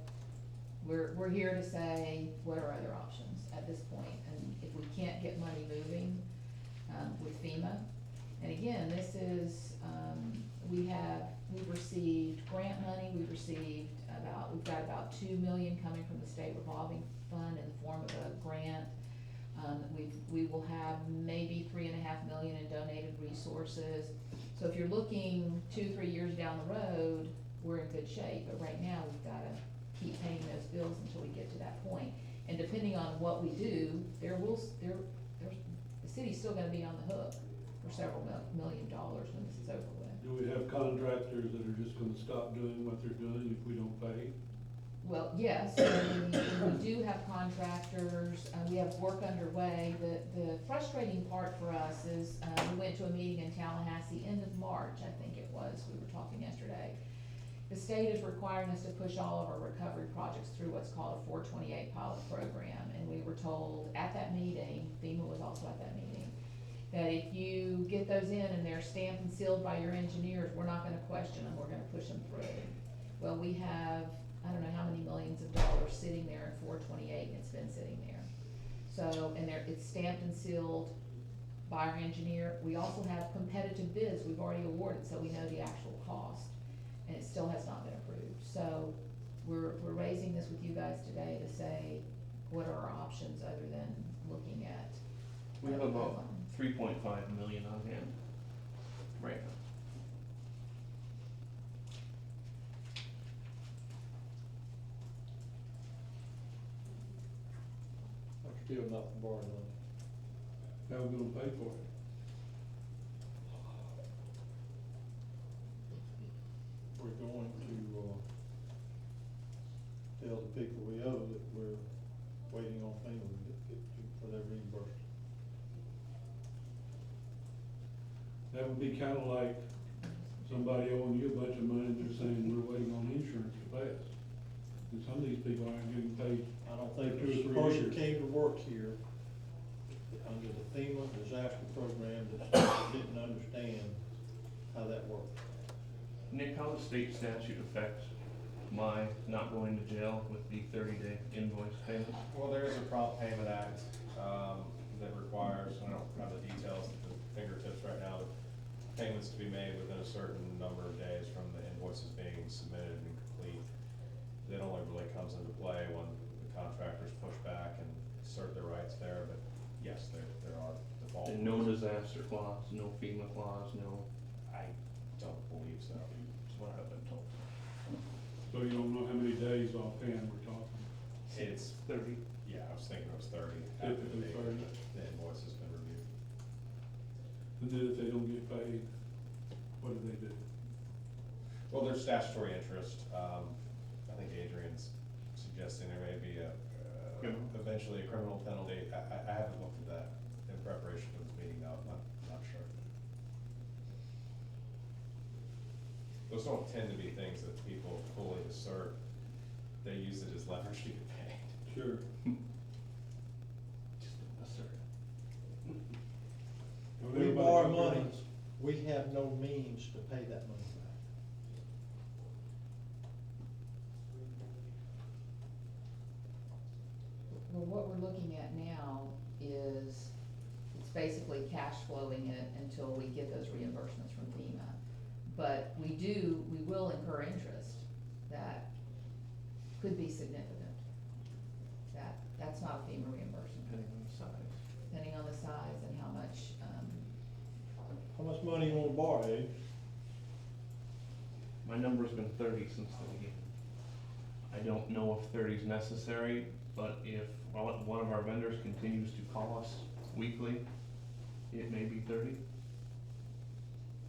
[SPEAKER 6] we're here to say, what are other options at this point? And if we can't get money moving, with FEMA, and again, this is, we've received grant money, we've got about 2 million coming from the state revolving fund in the form of a grant. We will have maybe 3.5 million in donated resources. So if you're looking 2-3 years down the road, we're in good shape, but right now, we've gotta keep paying those bills until we get to that point. And depending on what we do, the city's still gonna be on the hook for several $1 million when this is over with.
[SPEAKER 4] Do we have contractors that are just gonna stop doing what they're doing if we don't pay?
[SPEAKER 6] Well, yes, we do have contractors, we have work underway. The frustrating part for us is, we went to a meeting in Tallahassee, end of March, I think it was, we were talking yesterday. The state is requiring us to push all of our recovery projects through what's called a 428 pilot program, and we were told at that meeting, FEMA was also at that meeting, that if you get those in and they're stamped and sealed by your engineers, we're not gonna question them, we're gonna push them through. Well, we have, I don't know how many millions of dollars sitting there in 428, and it's been sitting there. So, and it's stamped and sealed by our engineer. We also have competitive bids we've already awarded, so we know the actual cost, and it still has not been approved. So, we're raising this with you guys today to say, what are our options other than looking at?
[SPEAKER 3] We have about 3.5 million on hand right now.
[SPEAKER 1] I'm still not borrowing money.
[SPEAKER 4] How are we gonna pay for it?
[SPEAKER 1] We're going to, tell the people we owe that we're waiting on FEMA for their reimbursement.
[SPEAKER 4] That would be kinda like somebody owing you a bunch of money and they're saying, we're waiting on insurance to pay us. And some of these people aren't getting paid.
[SPEAKER 1] I don't think
[SPEAKER 4] 2 or
[SPEAKER 1] there's a
[SPEAKER 4] 3
[SPEAKER 1] person
[SPEAKER 4] years.
[SPEAKER 1] came to work here under the FEMA disaster program that didn't understand how that worked.
[SPEAKER 3] Nick, how does state statute affect my not going to jail with the 30-day invoice payment?
[SPEAKER 7] Well, there is a prompt payment act, that requires, I don't have the details at the fingertips right now, but payments to be made within a certain number of days from the invoices being submitted and complete. That only really comes into play when the contractors push back and assert their rights there, but yes, there are default.
[SPEAKER 3] And no disaster clause, no FEMA clause, no,
[SPEAKER 7] I don't believe so.
[SPEAKER 3] that's what I've been told.
[SPEAKER 4] So you don't know how many days offhand we're talking?
[SPEAKER 7] It's
[SPEAKER 3] 30.
[SPEAKER 7] Yeah, I was thinking it was 30 after the
[SPEAKER 4] Typically
[SPEAKER 7] date
[SPEAKER 4] 30.
[SPEAKER 7] that the invoice has been reviewed.
[SPEAKER 4] And then if they don't get paid, what do they do?
[SPEAKER 7] Well, there's statutory interest. I think Adrian's suggesting there may be eventually a criminal penalty. I haven't looked at that in preparation for this meeting, though. I'm not sure. Those don't tend to be things that people fully assert. They use it as leverage to get paid.
[SPEAKER 4] Sure.
[SPEAKER 3] Just assert it.
[SPEAKER 4] Well,
[SPEAKER 1] We
[SPEAKER 4] everybody
[SPEAKER 1] borrow
[SPEAKER 4] two
[SPEAKER 1] money,
[SPEAKER 4] months.
[SPEAKER 1] we have no means to pay that money back.
[SPEAKER 6] Well, what we're looking at now is, it's basically cash flowing it until we get those reimbursements from FEMA. But we will incur interest that could be significant. That's not a FEMA reimbursement,
[SPEAKER 3] Depending on the size.
[SPEAKER 6] depending on the size and how much,
[SPEAKER 1] How much money you wanna borrow, Abe?
[SPEAKER 3] My number's been 30 since the beginning. I don't know if 30 is necessary, but if one of our vendors continues to call us weekly, it may be 30.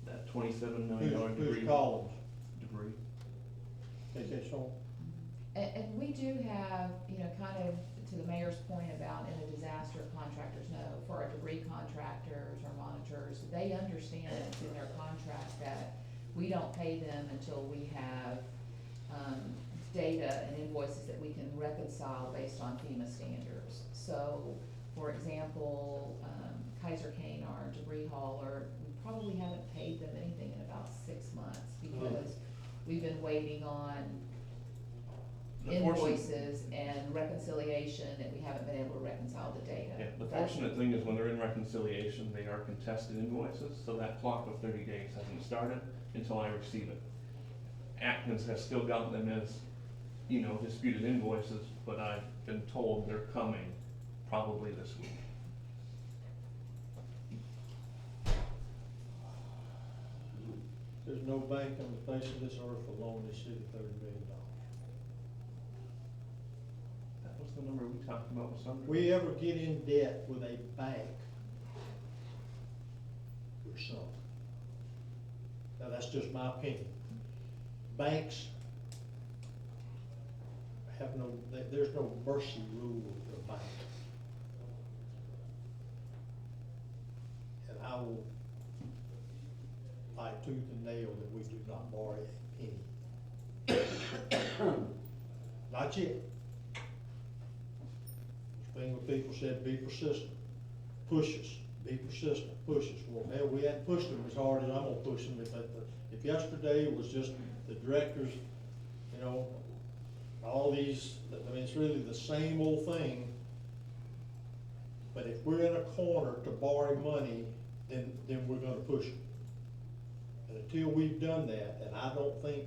[SPEAKER 3] That $27 million
[SPEAKER 1] Who's calling?
[SPEAKER 3] debris.
[SPEAKER 1] Okay, so,
[SPEAKER 6] and we do have, kind of to the mayor's point about in a disaster, contractors know, for our debris contractors or monitors, they understand it's in their contract that we don't pay them until we have, data and invoices that we can reconcile based on FEMA standards. So, for example, Kaiser Kane, our debris hauler, we probably haven't paid them anything in about 6 months because we've been waiting on
[SPEAKER 3] The fortunate-
[SPEAKER 6] invoices and reconciliation that we haven't been able to reconcile the data.
[SPEAKER 3] Yeah, the fortunate thing is when they're in reconciliation, they are contested invoices, so that clock of 30 days hasn't started until I receive it. Atkins has still got them as, disputed invoices, but I've been told they're coming probably this week.
[SPEAKER 1] there's no bank on the face of this earth will loan this city $30 billion.
[SPEAKER 3] That was the number we talked about with somebody.
[SPEAKER 1] We ever get in debt with a bank, we're sunk. Now, that's just my opinion. Banks have there's no mercy rule with a bank. And I will fight tooth and nail that we do not borrow a penny. Not yet. Thing when people said, be persistent, push us, be persistent, push us. Well, hell, we hadn't pushed them as hard as I'm gonna push them. If yesterday was just the directors, all these, it's really the same old thing. But if we're in a corner to borrow money, then we're gonna push them. And until we've done that, and I don't think,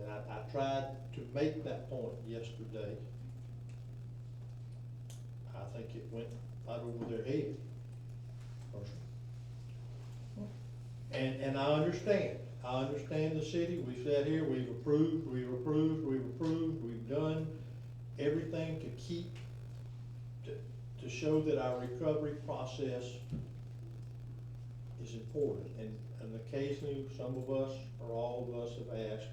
[SPEAKER 1] I tried to make that point yesterday. I think it went right over their head, personally. And I understand the city, we've sat here, we've approved, we've done everything to keep, to show that our recovery process is important. And occasionally, some of us, or all of us have asked,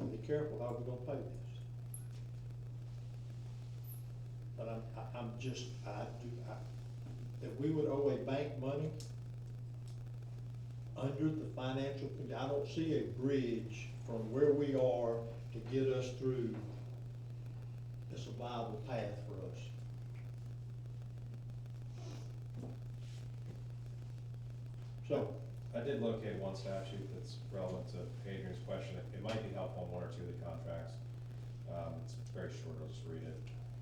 [SPEAKER 1] be careful how we're gonna pay this. But that we would owe a bank money under the financial, I don't see a bridge from where we are to get us through as a viable path for us. So,
[SPEAKER 7] I did locate one statute that's relevant to Adrian's question. It might be helpful in one or two of the contracts. It's very short, I'll just read it.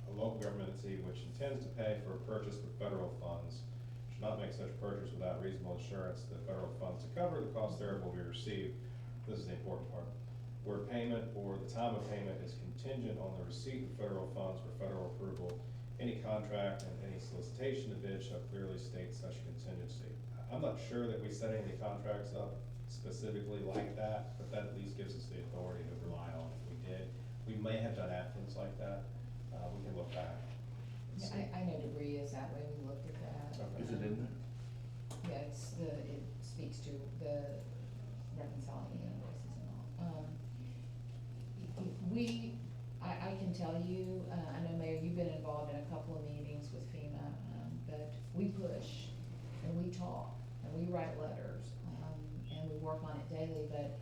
[SPEAKER 7] A local government entity which intends to pay for a purchase with federal funds should not make such purchase without reasonable assurance that federal funds to cover the cost thereof will be received. This is the important part. Where payment or the time of payment is contingent on the receipt of federal funds for federal approval, any contract and any solicitation of bid shall clearly state such contingency. I'm not sure that we set any contracts up specifically like that, but that at least gives us the authority to rely on if we did. We may have done Atkins like that. We can look back. and
[SPEAKER 6] Yeah,
[SPEAKER 7] see.
[SPEAKER 6] I know debris is that way, we looked at that.
[SPEAKER 7] Okay.
[SPEAKER 3] Is it in there?
[SPEAKER 6] Yeah, it speaks to the reconciling the invoices and all. I can tell you, I know Mayor, you've been involved in a couple of meetings with FEMA, but we push and we talk and we write letters, and we work on it daily, but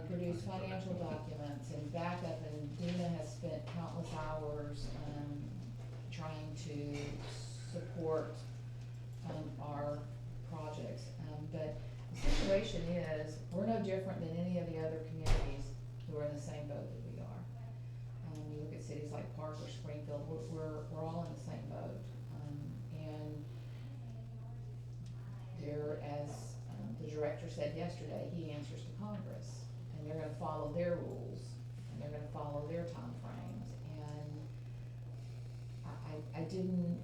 [SPEAKER 6] produce financial documents and backup, and Dina has spent countless hours, trying to support, our projects. But the situation is, we're no different than any of the other communities who are in the same boat that we are. You look at cities like Parker, Springfield, we're all in the same boat. And there, as the director said yesterday, he answers to Congress, and they're gonna follow their rules, and they're gonna follow their timeframes. And I didn't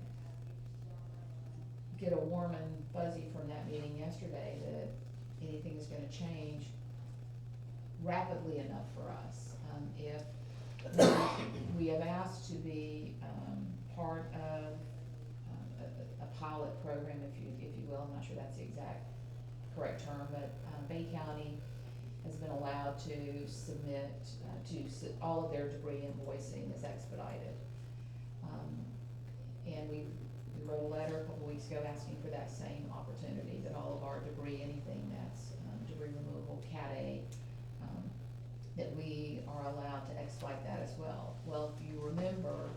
[SPEAKER 6] get a warm and fuzzy from that meeting yesterday that anything is gonna change rapidly enough for us. If we have asked to be, part of, a pilot program, if you will, I'm not sure that's the exact correct term, but, Bay County has been allowed to submit, all of their debris invoicing is expedited. And we wrote a letter a couple weeks ago asking for that same opportunity, that all of our debris, anything that's, debris removal, Cat A, that we are allowed to expedite that as well. Well, if you remember,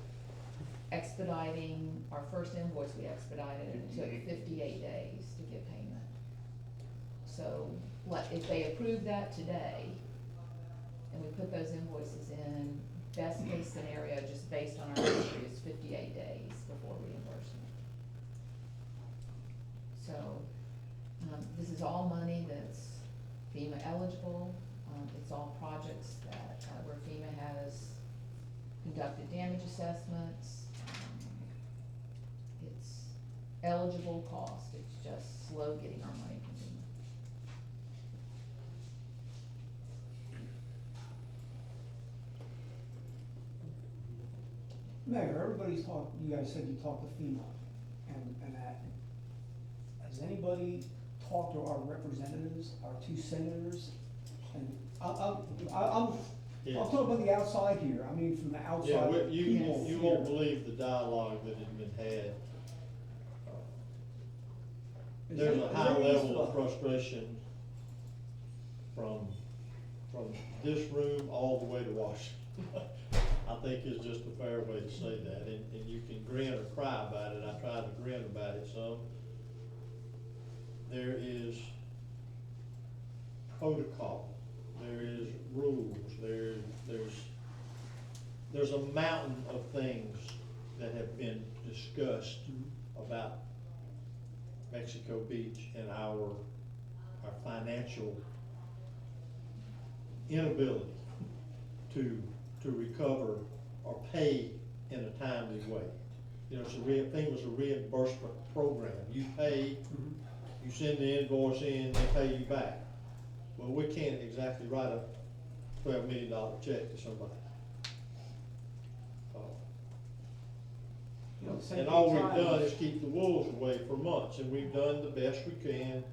[SPEAKER 6] expediting, our first invoice we expedited, and it took 58 days to get payment. So, if they approve that today, and we put those invoices in, best case scenario, just based on our history, is 58 days before reimbursement. So, this is all money that's FEMA eligible. It's all projects that, where FEMA has conducted damage assessments. It's eligible cost, it's just slow getting our money from FEMA.
[SPEAKER 11] Mayor, everybody's talked, you guys said you talked to FEMA and that. Has anybody talked to our representatives, our two senators? And I'm
[SPEAKER 1] Yes.
[SPEAKER 11] talking about the outside here, I mean, from the
[SPEAKER 1] Yeah,
[SPEAKER 11] outside
[SPEAKER 1] you
[SPEAKER 11] people
[SPEAKER 1] won't, you
[SPEAKER 11] here.
[SPEAKER 1] won't believe the dialogue that has been had.
[SPEAKER 11] Is
[SPEAKER 1] There's
[SPEAKER 11] there-
[SPEAKER 1] a
[SPEAKER 11] is
[SPEAKER 1] high
[SPEAKER 11] there any
[SPEAKER 1] level of
[SPEAKER 11] stuff-
[SPEAKER 1] frustration from this room all the way to Washington. I think is just a fair way to say that, and you can grin or cry about it. I tried to grin about it some. There is protocol, there is rules, there's a mountain of things that have been discussed about Mexico Beach and our financial inability to recover or pay in a timely way. You know, thing was a reimbursement program. You pay, you send the invoice in, they pay you back. Well, we can't exactly write a $12 million check to somebody.
[SPEAKER 11] You know, at the same
[SPEAKER 1] And all we've
[SPEAKER 11] time-
[SPEAKER 1] done is keep the wolves away for months, and we've done the best we can.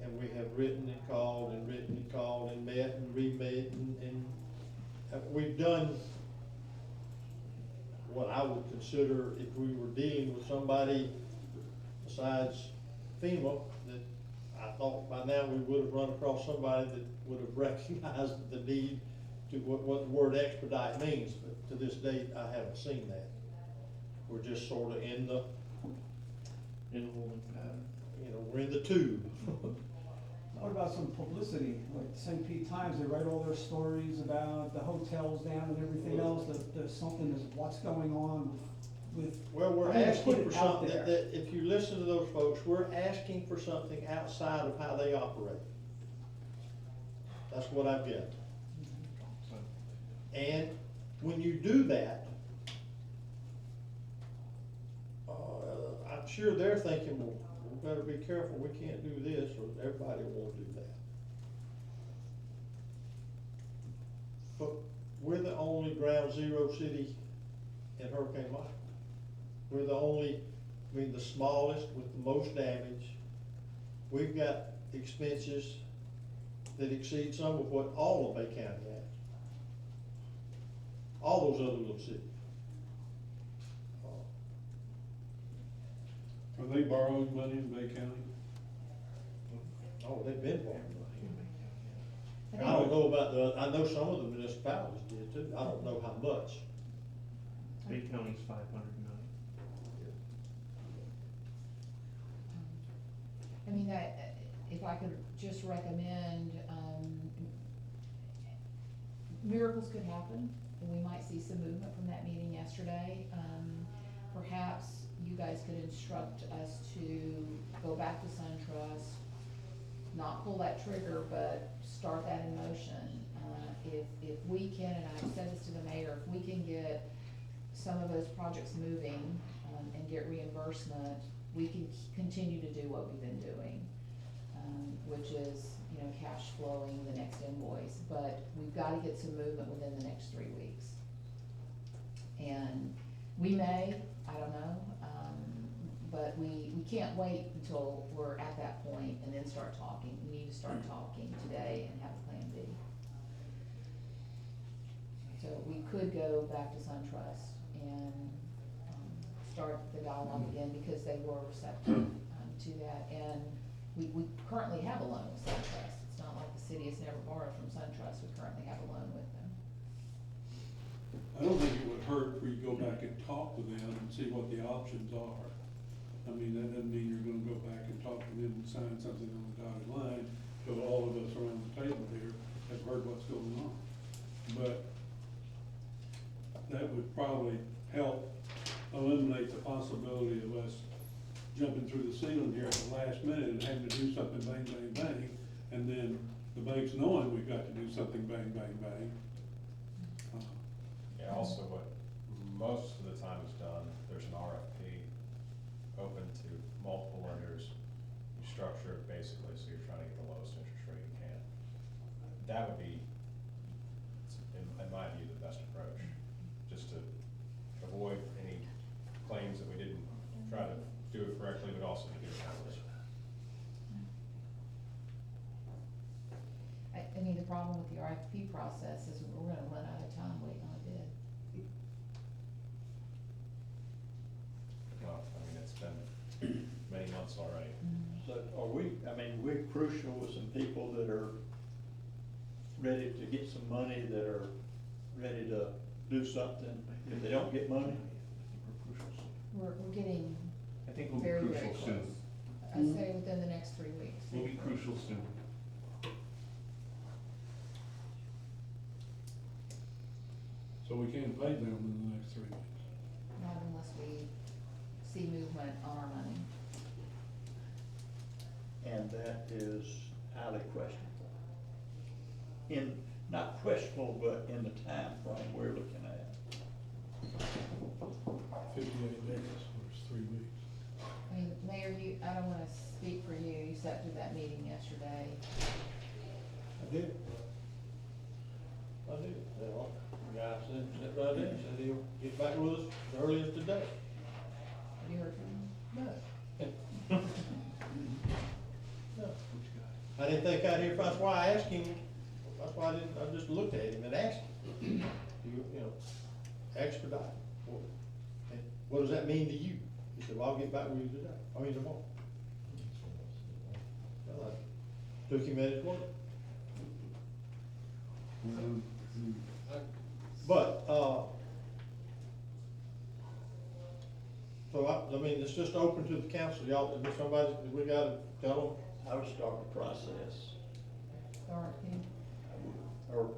[SPEAKER 1] And we have written and called and written and called and met and re-met and we've done what I would consider, if we were dealing with somebody besides FEMA, that I thought by now we would have run across somebody that would have recognized the need to, what the word expedite means, but to this date, I haven't seen that. We're just sort of in the,
[SPEAKER 3] holding pattern.
[SPEAKER 1] you know, we're in the tube.
[SPEAKER 11] What about some publicity, like St. Pete Times, they write all their stories about the hotels down and everything else, there's something, there's what's going on with.
[SPEAKER 1] Well, we're
[SPEAKER 11] I mean,
[SPEAKER 1] asking
[SPEAKER 11] put it
[SPEAKER 1] for
[SPEAKER 11] out
[SPEAKER 1] something,
[SPEAKER 11] there.
[SPEAKER 1] that if you listen to those folks, we're asking for something outside of how they operate. That's what I've got. And when you do that, I'm sure they're thinking, well, we better be careful, we can't do this, or everybody won't do that. But we're the only ground zero city in Hurricane Michael. We're the only, the smallest with the most damage. We've got expenses that exceed some of what all of Bay County has. All those other little cities.
[SPEAKER 4] Are they borrowing money in Bay County?
[SPEAKER 1] Oh, they've been borrowing money. I don't know about I know some of the municipalities did too. I don't know how much.
[SPEAKER 3] Bay County's 500 million.
[SPEAKER 6] mean, if I could just recommend, miracles could happen, and we might see some movement from that meeting yesterday. Perhaps you guys could instruct us to go back to SunTrust, not pull that trigger, but start that in motion. If we can, and I've said this to the mayor, if we can get some of those projects moving, and get reimbursement, we can continue to do what we've been doing, which is, you know, cash flowing the next invoice, but we've gotta get some movement within the next 3 weeks. And we may, I don't know, but we can't wait until we're at that point and then start talking. We need to start talking today and have a plan B. So we could go back to SunTrust and, start the dialogue again, because they were receptive, to that. And we currently have a loan with SunTrust. It's not like the city has never borrowed from SunTrust. We currently have a loan with them.
[SPEAKER 4] I don't think it would hurt for you to go back and talk to them and see what the options are. I mean, that doesn't mean you're gonna go back and talk to them and sign something on the dotted line, so all of us around the table here have heard what's going on. But that would probably help eliminate the possibility of us jumping through the ceiling here at the last minute and having to do something bang, bang, bang, and then the bank's knowing we've got to do something bang, bang, bang.
[SPEAKER 7] Yeah, also what most of the time is done, there's an RFP open to multiple lenders. You structure it basically so you're trying to get the lowest interest rate you can. That would be, in my view, the best approach, just to avoid any claims that we didn't try to do it correctly, but also to get it accomplished.
[SPEAKER 6] I mean, the problem with the RFP process is we're gonna run out of time waiting on a bid.
[SPEAKER 7] Well, I mean, it's been many months already.
[SPEAKER 2] So are we, I mean, we're crucial with some people that are ready to get some money, that are ready to do something. If they don't get money,
[SPEAKER 6] We're getting
[SPEAKER 3] I think we'll be
[SPEAKER 6] very, very
[SPEAKER 3] crucial
[SPEAKER 6] close.
[SPEAKER 3] soon.
[SPEAKER 6] I'd say within the next 3 weeks.
[SPEAKER 3] We'll be crucial soon.
[SPEAKER 4] So we can't pay them in the next 3 weeks.
[SPEAKER 6] Not unless we see movement on our money.
[SPEAKER 2] and that is highly questionable. Not questionable, but in the time frame we're looking at.
[SPEAKER 4] 58 days, or it's 3 weeks.
[SPEAKER 6] I mean, Mayor, I don't wanna speak for you, you sat through that meeting yesterday.
[SPEAKER 1] I did. The guy said right there, said he'll get back with us as early as today.
[SPEAKER 6] Have you heard from him?
[SPEAKER 1] No. No. I didn't think I'd hear, that's why I asked him, that's why I just looked at him and asked him. You know, expedite. What does that mean to you? He said, well, I'll get back with you today, tomorrow. Well, I took him at his word. But, so I mean, it's just open to the council, y'all, if somebody, we gotta tell them.
[SPEAKER 2] I would start the process.
[SPEAKER 6] RFP?
[SPEAKER 2] Or,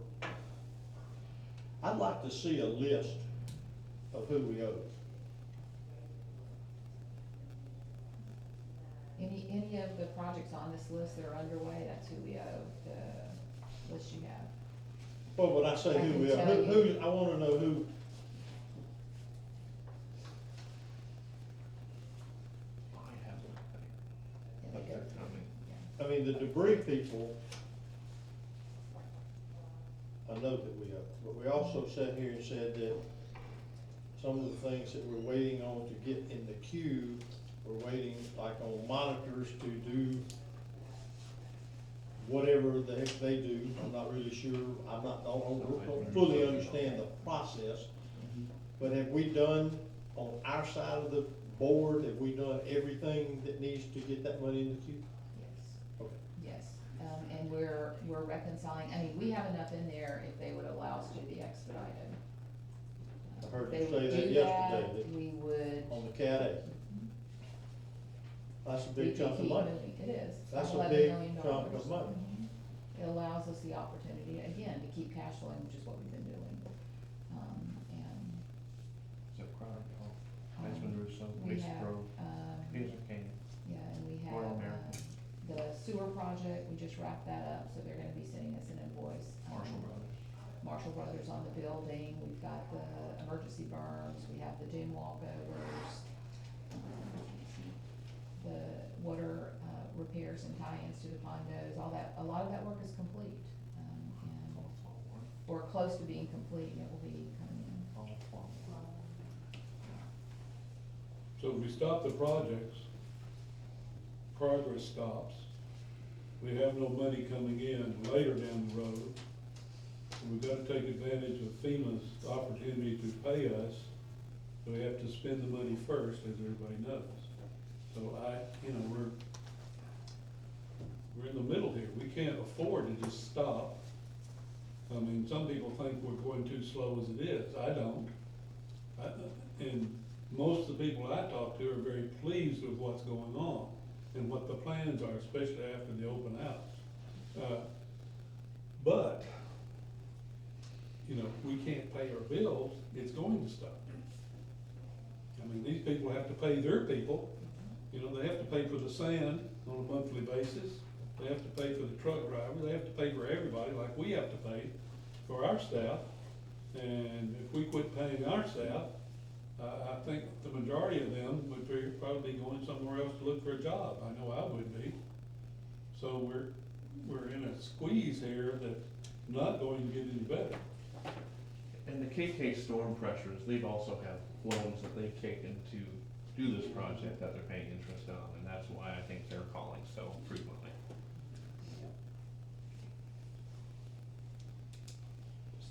[SPEAKER 1] I'd like to see a list of who we owe.
[SPEAKER 6] Any of the projects on this list that are underway, that's who we owe, the list you have.
[SPEAKER 1] Well, when I say
[SPEAKER 6] I
[SPEAKER 1] who
[SPEAKER 6] can
[SPEAKER 1] we owe,
[SPEAKER 6] tell you.
[SPEAKER 1] I wanna know who.
[SPEAKER 3] I have it.
[SPEAKER 6] Yeah, they go
[SPEAKER 1] Okay.
[SPEAKER 6] through. Yeah.
[SPEAKER 1] I mean, the debris people, I know that we owe, but we also sat here and said that some of the things that we're waiting on to get in the queue, we're waiting like on monitors to do whatever the heck they do. I'm not really sure, I don't fully understand the process. But have we done, on our side of the board, have we done everything that needs to get that money in the queue?
[SPEAKER 6] Yes.
[SPEAKER 1] Okay.
[SPEAKER 6] Yes, and we're reconciling, I mean, we have enough in there if they would allow us to do the expedited.
[SPEAKER 1] I heard
[SPEAKER 6] If
[SPEAKER 1] you
[SPEAKER 6] they would
[SPEAKER 1] say that
[SPEAKER 6] do
[SPEAKER 1] yesterday,
[SPEAKER 6] that, we would,
[SPEAKER 1] on the Cat A. That's a big
[SPEAKER 6] we
[SPEAKER 1] chunk of
[SPEAKER 6] keep
[SPEAKER 1] money.
[SPEAKER 6] moving. It is.
[SPEAKER 1] That's a
[SPEAKER 6] $11
[SPEAKER 1] big
[SPEAKER 6] million.
[SPEAKER 1] chunk of money.
[SPEAKER 6] Mhm. It allows us the opportunity, again, to keep cash flowing, which is what we've been doing. And,
[SPEAKER 3] So Chronicle, Heisman Russo,
[SPEAKER 6] we
[SPEAKER 3] Waste
[SPEAKER 6] have,
[SPEAKER 3] Pro, Hazel Cane.
[SPEAKER 6] yeah, and we have,
[SPEAKER 3] Royal American.
[SPEAKER 6] the sewer project, we just wrapped that up, so they're gonna be sending us an invoice.
[SPEAKER 3] Marshall Brothers.
[SPEAKER 6] Marshall Brothers on the building, we've got the emergency burns, we have the gym walkovers, the water, repairs and tie-ins to the condos, all that, a lot of that work is complete. And or close to being complete, and it will be coming in.
[SPEAKER 4] So if we stop the projects, progress stops, we have no money coming in later down the road. We've got to take advantage of FEMA's opportunity to pay us, so we have to spend the money first, as everybody knows. So we're in the middle here, we can't afford to just stop. I mean, some people think we're going too slow as it is, I don't. And most of the people I talk to are very pleased with what's going on and what the plans are, especially after the open house. But, we can't pay our bills, it's going to stop. I mean, these people have to pay their people, they have to pay for the sand on a monthly basis, they have to pay for the truck driver, they have to pay for everybody, like we have to pay for our staff. And if we quit paying our staff, I think the majority of them would probably be going somewhere else to look for a job. I know I would be. So we're in a squeeze here that's not going to get any better.
[SPEAKER 3] And the KK storm pressures, they've also have loans that they've taken to do this project that they're paying interest on, and that's why I think they're calling so frequently.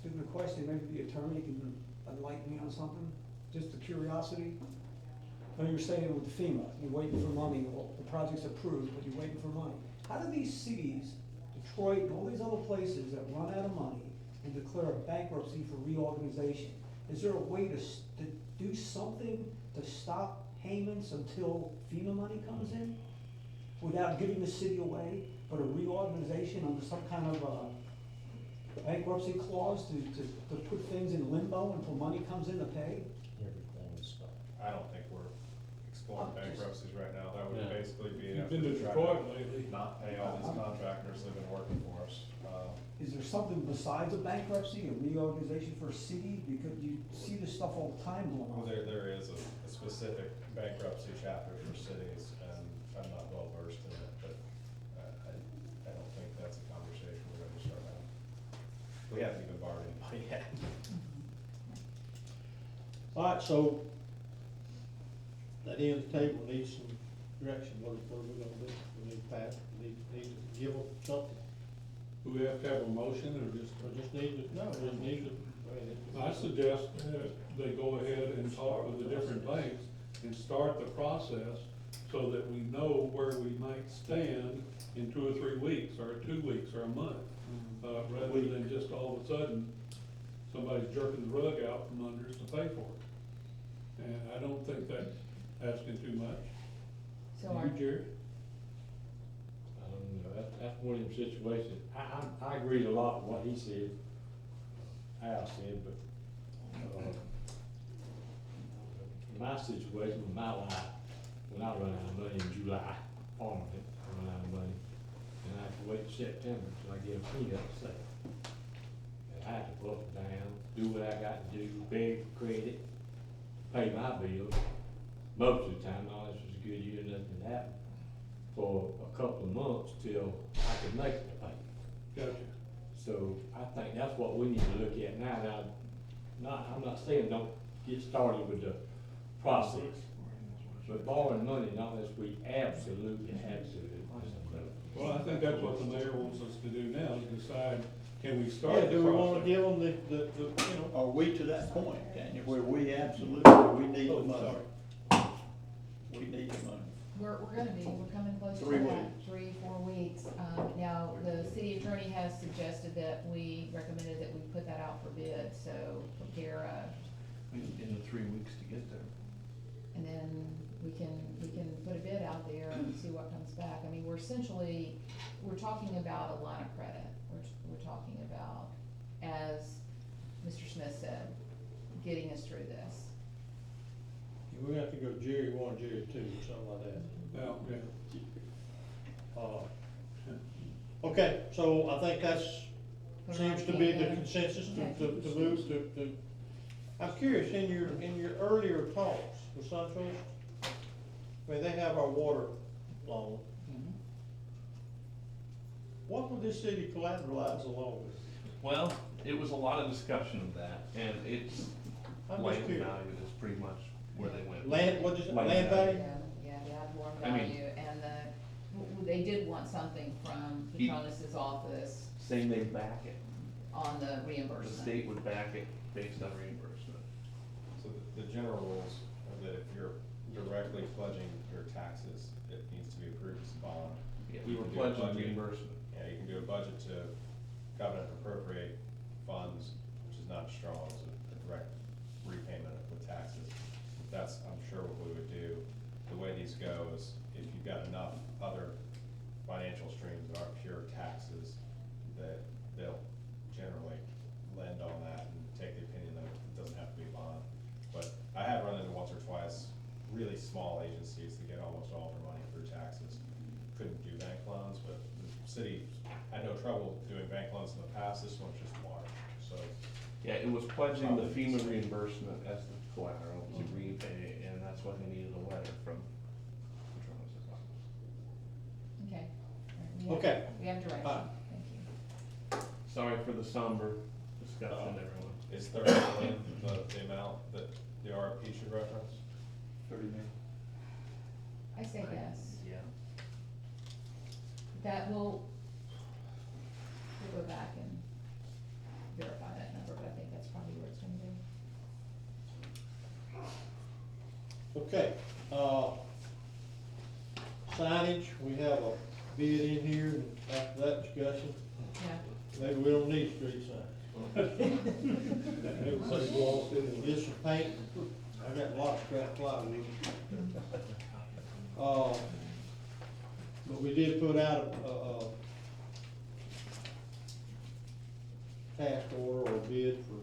[SPEAKER 11] Stupid question, maybe the attorney can enlighten me on something, just a curiosity. I know you're saying with FEMA, you're waiting for money, well, the project's approved, but you're waiting for money. How do these cities, Detroit and all these other places that run out of money and declare a bankruptcy for reorganization? Is there a way to do something to stop payments until FEMA money comes in? Without giving the city away, but a reorganization under some kind of bankruptcy clause to put things in limbo until money comes in to pay?
[SPEAKER 9] Everything is stopped.
[SPEAKER 7] I don't think we're exploring bankruptcies right now. That would
[SPEAKER 9] Yeah.
[SPEAKER 7] basically be
[SPEAKER 4] You've
[SPEAKER 7] after
[SPEAKER 4] been to
[SPEAKER 7] we try
[SPEAKER 4] Detroit
[SPEAKER 7] to
[SPEAKER 4] lately.
[SPEAKER 7] not pay all these contractors that have been working for us.
[SPEAKER 11] Is there something besides a bankruptcy, a reorganization for a city? Because you see this stuff all the time going
[SPEAKER 7] Well,
[SPEAKER 11] on.
[SPEAKER 7] there is a specific bankruptcy chapter for cities, and I'm not well versed in it, but I don't think that's a conversation we're gonna start having. We haven't even borrowed anybody yet.
[SPEAKER 1] All right, so that end of the table needs some direction. What are we gonna do? We need to pass, we need to give them something.
[SPEAKER 4] Do we have to have a motion or just?
[SPEAKER 1] We just need to, no, we just need to.
[SPEAKER 4] I suggest they go ahead and talk with the different banks and start the process so that we know where we might stand in 2 or 3 weeks, or 2 weeks, or a month. Rather than just all of a sudden, somebody's jerking the rug out from under us to pay for it. And I don't think that's asking too much.
[SPEAKER 6] So
[SPEAKER 4] Do
[SPEAKER 6] our,
[SPEAKER 4] you, Jerry?
[SPEAKER 9] I don't know, that's one of them situations, I agreed a lot with what he said, Al said, but, my situation with my life, when I run out of money in July, farming, I run out of money, and I have to wait till September till I get a cleanup set. And I have to put it down, do what I got to do, beg for credit, pay my bills. Most of the time, all this was a good year, nothing happened for a couple of months till I could make the payment.
[SPEAKER 4] Gotcha.
[SPEAKER 9] So I think that's what we need to look at now. I'm not saying don't get started with the process, but borrowing money, not unless we absolutely.
[SPEAKER 4] Well, I think that's what the mayor wants us to do now, is decide, can we start
[SPEAKER 1] Yeah,
[SPEAKER 4] the
[SPEAKER 1] do we wanna
[SPEAKER 4] process?
[SPEAKER 1] give them the,
[SPEAKER 2] Are we to that point, Daniel, where we absolutely, we need the
[SPEAKER 4] Oh,
[SPEAKER 2] money?
[SPEAKER 4] sorry.
[SPEAKER 2] We need the money.
[SPEAKER 6] we're coming close to
[SPEAKER 2] 3
[SPEAKER 6] that,
[SPEAKER 2] weeks.
[SPEAKER 6] 3-4 weeks. Now, the city attorney has suggested that we recommended that we put that out for bid, so prepare
[SPEAKER 3] In the 3 weeks to get there.
[SPEAKER 6] and then we can put a bid out there and see what comes back. I mean, we're talking about a line of credit. We're talking about, as Mr. Smith said, getting us through this.
[SPEAKER 1] We're gonna have to go Jerry 1, Jerry 2, or something like that.
[SPEAKER 4] Well, yeah.
[SPEAKER 1] Okay, so I think that's,
[SPEAKER 6] Put it
[SPEAKER 1] seems
[SPEAKER 6] on
[SPEAKER 1] to be the
[SPEAKER 6] campaign.
[SPEAKER 1] consensus
[SPEAKER 6] Okay.
[SPEAKER 1] to move to, I'm curious, in your earlier talks with SunTrust, I mean, they have our water loan. What would this city collateralize a loan with?
[SPEAKER 3] Well, it was a lot of discussion of that, and it's,
[SPEAKER 1] I'm just
[SPEAKER 3] land
[SPEAKER 1] curious.
[SPEAKER 3] value is pretty much where they went.
[SPEAKER 1] Land, what is it,
[SPEAKER 3] Land
[SPEAKER 1] land
[SPEAKER 3] value.
[SPEAKER 1] value?
[SPEAKER 6] Yeah, the ad valorem
[SPEAKER 3] I mean-
[SPEAKER 6] value, and they did want something from
[SPEAKER 3] He-
[SPEAKER 6] Patronus's office
[SPEAKER 3] Saying they back it,
[SPEAKER 6] on the
[SPEAKER 3] the
[SPEAKER 6] reimbursement.
[SPEAKER 3] state would back it based on reimbursement.
[SPEAKER 7] So the general rules are that if you're directly pledging your taxes, it needs to be approved as a bond.
[SPEAKER 3] Yeah,
[SPEAKER 7] You
[SPEAKER 3] we were
[SPEAKER 7] can do a
[SPEAKER 3] pledging
[SPEAKER 7] budget.
[SPEAKER 3] reimbursement.
[SPEAKER 7] Yeah, you can do a budget to covenant appropriate funds, which is not strong, as a direct repayment with taxes. That's, I'm sure, what we would do. The way these go is, if you've got enough other financial streams that aren't pure taxes, that they'll generally lend on that and take the opinion that it doesn't have to be a bond. But I have run into once or twice really small agencies that get almost all their money through taxes. Couldn't do bank loans, but the city had no trouble doing bank loans in the past. This one's just water, so.
[SPEAKER 3] Yeah, it was pledging the FEMA reimbursement as the collateral to repay, and that's why they needed a letter from Patronus's office.
[SPEAKER 6] Okay. All right, we have-
[SPEAKER 1] Okay.
[SPEAKER 6] We have direction,
[SPEAKER 1] Fine.
[SPEAKER 6] thank you.
[SPEAKER 3] Sorry for the somber discussion, everyone.
[SPEAKER 7] Is 30 million the amount that the RFP should reference?
[SPEAKER 2] 30 million.
[SPEAKER 6] I say yes.
[SPEAKER 3] Yeah.
[SPEAKER 6] That will, we'll go back and verify that number, but I think that's probably where it's gonna be.
[SPEAKER 1] Okay, signage, we have a bid in here, and after that discussion,
[SPEAKER 6] Yeah,
[SPEAKER 1] maybe we don't need street signs.
[SPEAKER 4] Everybody walks in and
[SPEAKER 1] Get some paint, I got a lot of scrap plywood. But we did put out a task order or bid for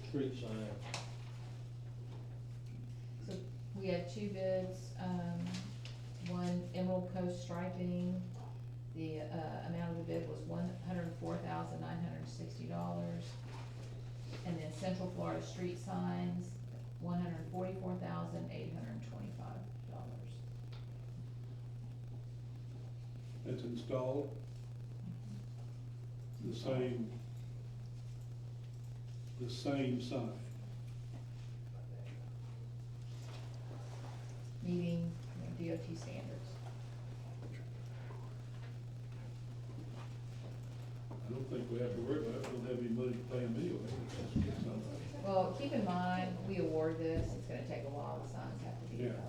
[SPEAKER 1] street signs.
[SPEAKER 6] so we had two bids, one Emerald Coast striping, the, amount of the bid was $104,960. And then Central Florida Street Signs, $144,825.
[SPEAKER 4] it's installed. The same sign.
[SPEAKER 6] Meeting, you know, DOT standards.
[SPEAKER 4] I don't think we have to worry about it, we don't have any money to pay them anyway.
[SPEAKER 6] Well, keep in mind, we award this, it's gonna take a while, the signs have to be
[SPEAKER 4] Yeah.
[SPEAKER 6] developed.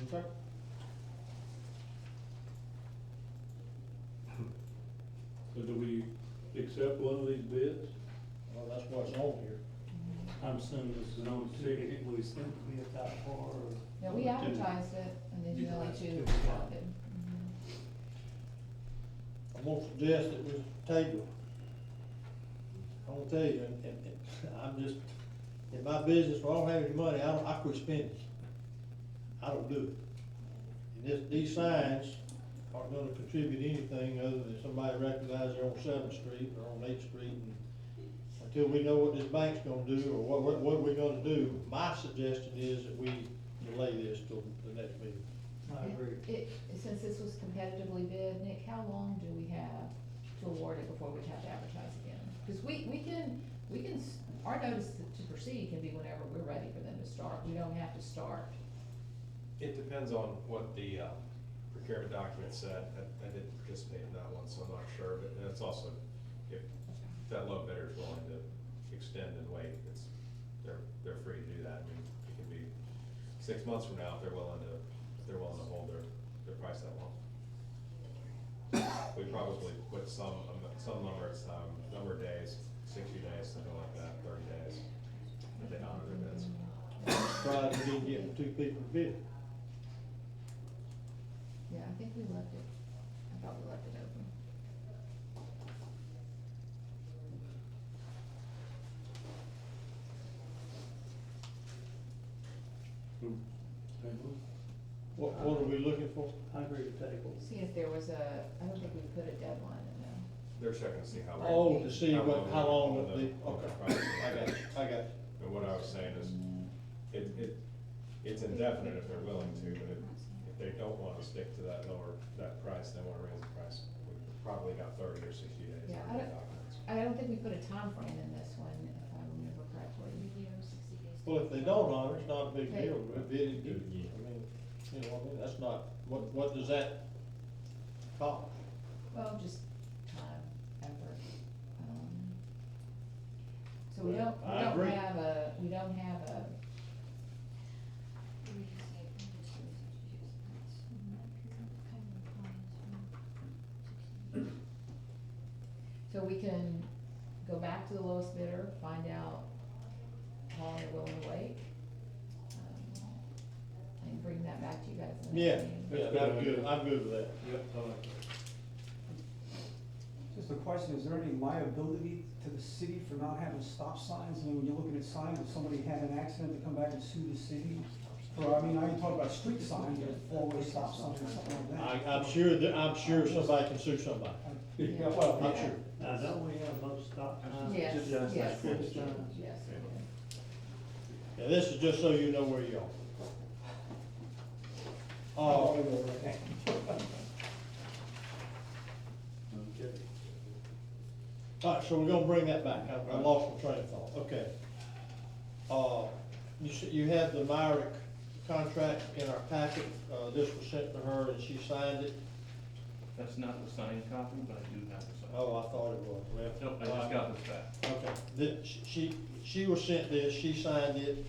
[SPEAKER 1] Okay.
[SPEAKER 4] So do we accept one of these bids?
[SPEAKER 1] Well, that's what's on here.
[SPEAKER 8] I'm assuming this is on ticket, we sent to be a top four, or?
[SPEAKER 6] No, we advertised it, and then the only two
[SPEAKER 8] Two.
[SPEAKER 6] responded.
[SPEAKER 1] I'm gonna suggest that we table. I'm gonna tell you, and I'm just, in my business, if I don't have any money, I quit spending. I don't do it. And these signs aren't gonna contribute anything other than somebody recognize they're on Seventh Street or on Eighth Street. And until we know what this bank's gonna do, or what we're gonna do, my suggestion is that we delay this till the next meeting.
[SPEAKER 8] I agree.
[SPEAKER 6] Since this was competitively bid, Nick, how long do we have to award it before we have to advertise again? Because we can, our notice to proceed can be whenever we're ready for them to start, we don't have to start.
[SPEAKER 7] It depends on what the procurement document said. I didn't participate in that one, so I'm not sure, but it's also, if that low bidder is willing to extend and wait, they're free to do that. I mean, it can be 6 months from now if they're willing to hold their price that long. We probably put some some number, it's, number of days, 60 days, something like that, 30 days, if they honor their bids.
[SPEAKER 1] Surprised we didn't get two people to bid.
[SPEAKER 6] Yeah, I think we left it, I thought we left it open.
[SPEAKER 1] What are we looking for?
[SPEAKER 8] I agree with table.
[SPEAKER 6] See if there was a, I don't think we put a deadline in there.
[SPEAKER 7] They're checking to see how.
[SPEAKER 1] Oh, to see how long
[SPEAKER 7] the
[SPEAKER 1] the, okay,
[SPEAKER 7] price is.
[SPEAKER 1] I got you, I got you.
[SPEAKER 7] But what I was saying is, it's indefinite if they're willing to, but if they don't wanna stick to that that price, they wanna raise the price, we've probably got 30 or 60 days.
[SPEAKER 6] Yeah,
[SPEAKER 7] to get documents.
[SPEAKER 6] I don't think we put a time frame in this one, if I remember correctly.
[SPEAKER 1] Well, if they don't honor, it's not a big
[SPEAKER 6] Okay.
[SPEAKER 1] deal, we bid it, I mean, you know, what I mean, that's not, what does that cost?
[SPEAKER 6] Well, just time, effort. So we
[SPEAKER 1] Well,
[SPEAKER 6] don't,
[SPEAKER 1] I agree.
[SPEAKER 6] we don't have a, so we can go back to the lowest bidder, find out how long they're willing to wait. And bring that back to you guys in the
[SPEAKER 1] Yeah,
[SPEAKER 6] next meeting.
[SPEAKER 1] yeah, I'm good with that.
[SPEAKER 4] Yep, I like that.
[SPEAKER 11] Just a question, is there any liability to the city for not having stop signs? I mean, when you're looking at signs, if somebody had an accident, to come back and sue the city? Or, I mean, I ain't talking about street signs, but four-way stop signs or something like that.
[SPEAKER 1] I'm sure somebody can sue somebody.
[SPEAKER 11] Yeah, well,
[SPEAKER 1] I'm
[SPEAKER 11] yeah.
[SPEAKER 1] sure.
[SPEAKER 8] Now, don't we have most stop signs?
[SPEAKER 6] Yes,
[SPEAKER 8] Just
[SPEAKER 6] yes,
[SPEAKER 8] like
[SPEAKER 6] yes,
[SPEAKER 8] street signs?
[SPEAKER 6] yes.
[SPEAKER 1] Yeah, this is just so you know where you are.
[SPEAKER 11] Oh,
[SPEAKER 4] Okay.
[SPEAKER 1] All right, so we're gonna bring that back, I lost my train of thought, okay. You have the Myrick contract in our packet, this was sent to her and she signed it.
[SPEAKER 3] That's not the signed copy, but I do have the signed.
[SPEAKER 1] Oh, I thought it was, well.
[SPEAKER 3] Nope, I just got this back.
[SPEAKER 1] Okay, she was sent this, she signed it.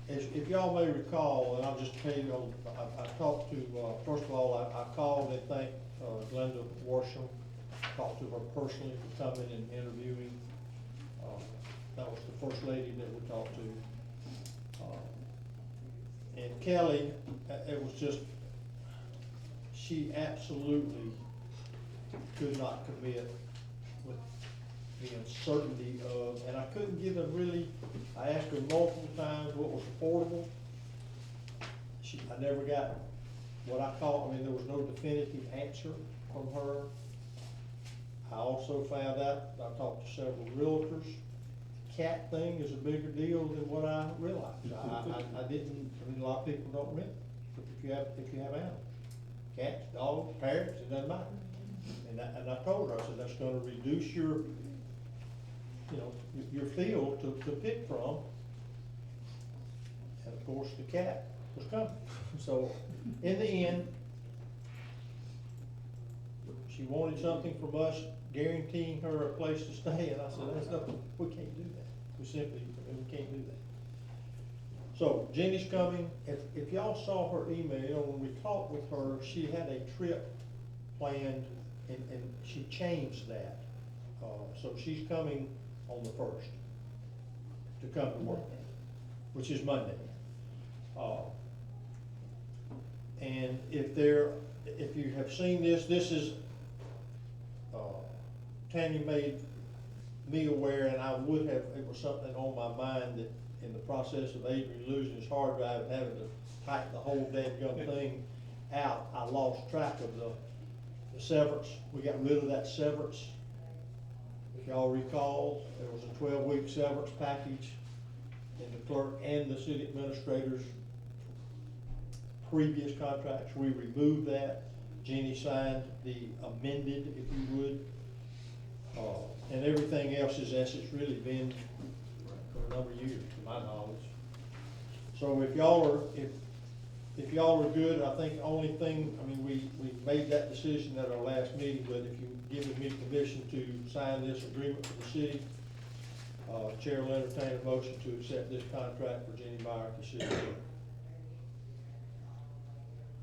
[SPEAKER 1] If y'all may recall, and I'll just tell you, I talked to, first of all, I called and thanked Glenda Worsham, talked to her personally for coming and interviewing. That was the first lady that we talked to. And Kelly, it was just, she absolutely could not commit with the uncertainty of, and I couldn't give them really, I asked her multiple times what was affordable. I never got what I call, I mean, there was no definitive answer from her. I also found out, I talked to several realtors, cat thing is a bigger deal than what I realized. I didn't, I mean, a lot of people don't rent if you have animals. Cats, dogs, parrots, it doesn't matter. And I told her, I said, that's gonna reduce your, you know, your field to pick from. And of course, the cat was coming. So, in the end, she wanted something from us, guaranteeing her a place to stay, and I said, that's nothing, we can't do that. We simply, we can't do that. So, Jenny's coming, if y'all saw her email, when we talked with her, she had a trip planned, and she changed that. So she's coming on the 1st to come to work, which is Monday. And if you have seen this is, Tanya made me aware, and I would have, it was something on my mind that in the process of Adrian losing his hard drive and having to type the whole dadgum thing out, I lost track of the severance. We got rid of that severance. If y'all recall, there was a 12-week severance package in the clerk and the city administrator's previous contracts. We removed that. Jenny signed the amended, if you would. And everything else is as it's really been for a number of years, to my knowledge. So if y'all are good, I think the only thing, I mean, we made that decision at our last meeting, but if you give me permission to sign this agreement for the city, Chair will entertain a motion to accept this contract for Jenny Meyer as city clerk.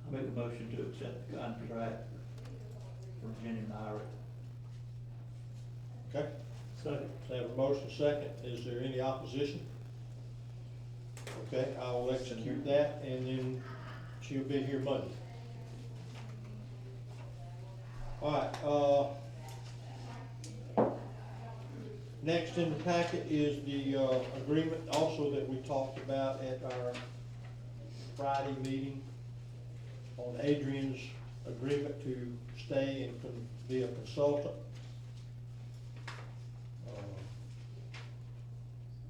[SPEAKER 12] I make a motion to accept the contract for Jenny Myrick.
[SPEAKER 1] Okay,
[SPEAKER 8] Second.
[SPEAKER 1] so I have a motion second, is there any opposition? Okay, I will execute that, and then she'll be here Monday. All right, next in the packet is the, agreement also that we talked about at our Friday meeting on Adrian's agreement to stay and be a consultant.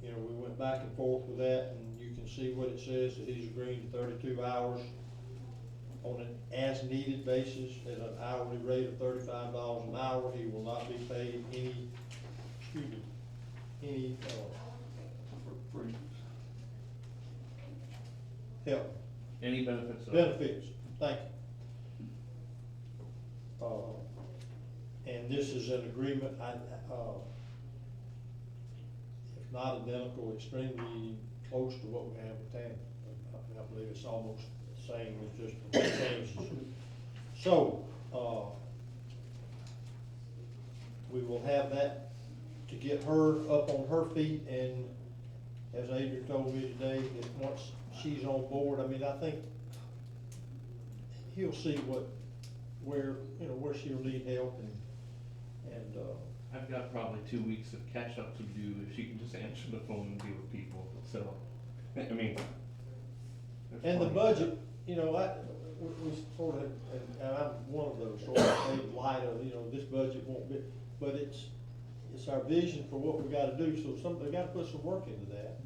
[SPEAKER 1] You know, we went back and forth with that, and you can see what it says, that he's agreeing to 32 hours on an as-needed basis at an hourly rate of $35 an hour. He will not be paid any
[SPEAKER 4] For
[SPEAKER 1] help,
[SPEAKER 3] Any benefits?
[SPEAKER 1] benefits, thank you. And this is an agreement, if not identical, extremely close to what we have with TAM. I believe it's almost the same, it's just changes. So, we will have that to get her up on her feet, and as Adrian told me today, that once she's on board, I mean, I think he'll see where she'll need help, and
[SPEAKER 3] I've got probably 2 weeks of catch up to do if she can just answer the phone and deal with people, so, I mean. there's
[SPEAKER 1] and the
[SPEAKER 3] plenty.
[SPEAKER 1] budget, we sort of, and I'm one of those sort of made light of, this budget won't be, but it's our vision for what we gotta do, so they gotta put some work into that.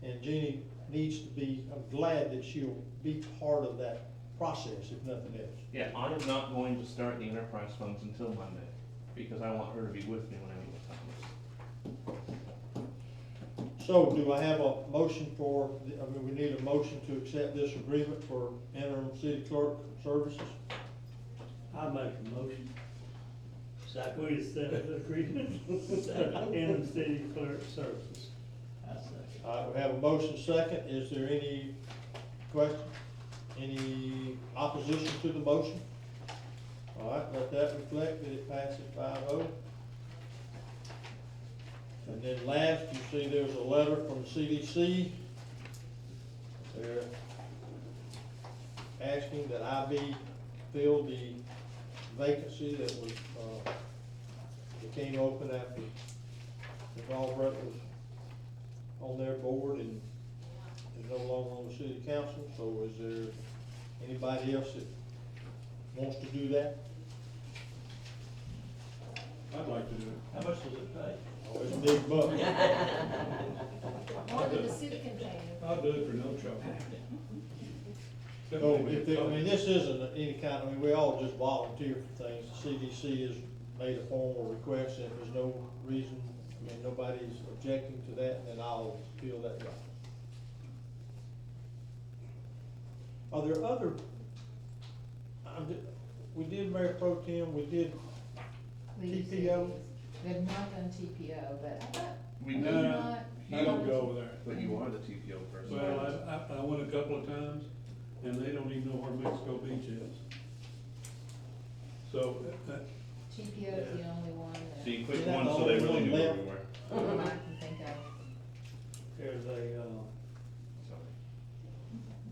[SPEAKER 1] And Jeannie needs to be, I'm glad that she'll be part of that process, if nothing else.
[SPEAKER 3] Yeah, I am not going to start the enterprise funds until Monday, because I want her to be with me when I meet with Thomas.
[SPEAKER 1] So do I have a motion we need a motion to accept this agreement for interim city clerk services?
[SPEAKER 8] I make a motion. Second. We accept the agreement. In the city clerk services. I second.
[SPEAKER 1] All right, we have a motion second. Is there any question? Any opposition to the motion? All right, let that reflect that it passes 5-0. And then last, you see there's a letter from the CDC. They're asking that I fill the vacancy that was, became open after Ms. Albrecht was on their board and is no longer on the city council. So is there anybody else that wants to do that?
[SPEAKER 4] I'd like to do it.
[SPEAKER 8] How much does it pay?
[SPEAKER 1] Oh, it's a big buck.
[SPEAKER 10] More than the city can pay.
[SPEAKER 4] I'll do it for no trouble.
[SPEAKER 1] So this isn't any kind, we all just volunteer for things. The CDC has made a formal request, and if there's no reason, nobody's objecting to that, then I'll feel that way. Are there other, we did Mayor Pro Tem, we did TPO?
[SPEAKER 6] We have not done TPO, but
[SPEAKER 3] We
[SPEAKER 6] we
[SPEAKER 3] do,
[SPEAKER 4] No.
[SPEAKER 6] not.
[SPEAKER 4] I don't go over there.
[SPEAKER 3] but you are the TPO person.
[SPEAKER 4] Well, I went a couple of times, and they don't even know where Mexico Beach is. So,
[SPEAKER 6] TPO is the only one that
[SPEAKER 3] So you click
[SPEAKER 1] Yeah,
[SPEAKER 3] one,
[SPEAKER 1] the
[SPEAKER 3] so they
[SPEAKER 1] only
[SPEAKER 3] really
[SPEAKER 1] one
[SPEAKER 3] knew where we
[SPEAKER 1] left.
[SPEAKER 3] were.
[SPEAKER 6] I can think of.
[SPEAKER 8] There's a,
[SPEAKER 3] Sorry.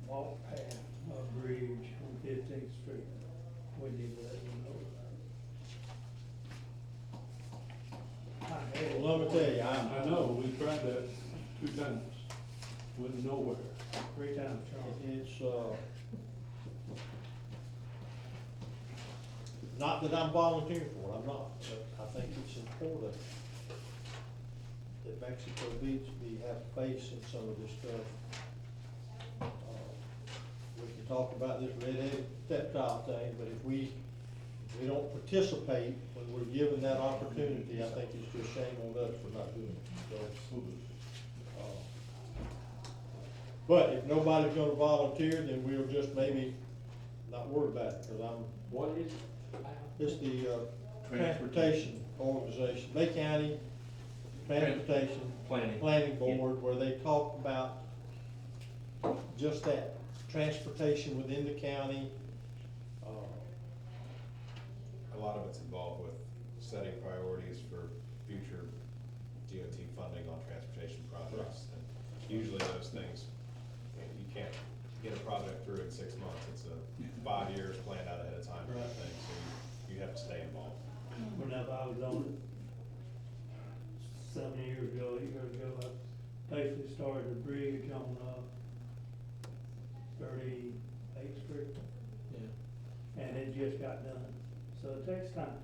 [SPEAKER 8] walk path, a bridge on 15th Street. We need to let them know that. I had it.
[SPEAKER 1] Well, let me tell you,
[SPEAKER 4] I know, we tried that 2 times, went nowhere.
[SPEAKER 8] 3 times, Charlie.
[SPEAKER 1] it's, not that I'm volunteering for it, I'm not, but I think it's important that Mexico Beach have face in some of this stuff. We can talk about this red-headed stepchild thing, but if we don't participate when we're given that opportunity, I think it's just shame on us for not doing it. So, but if nobody's gonna volunteer, then we'll just maybe not worry about it, because
[SPEAKER 9] What is?
[SPEAKER 1] it's the, transportation organization, Bay County Transportation
[SPEAKER 3] Planning.
[SPEAKER 1] Board, where they talk about just that, transportation within the county.
[SPEAKER 7] A lot of it's involved with setting priorities for future DOT funding on transportation projects. And usually those things, you can't get a project through in 6 months. It's a 5 years planned out ahead of time kind of thing, so you have to stay involved.
[SPEAKER 8] Whenever I was on it 7 years ago, 8 years ago, I basically started a bridge on, 38th Street,
[SPEAKER 1] Yeah.
[SPEAKER 8] and it just got done. So it takes time,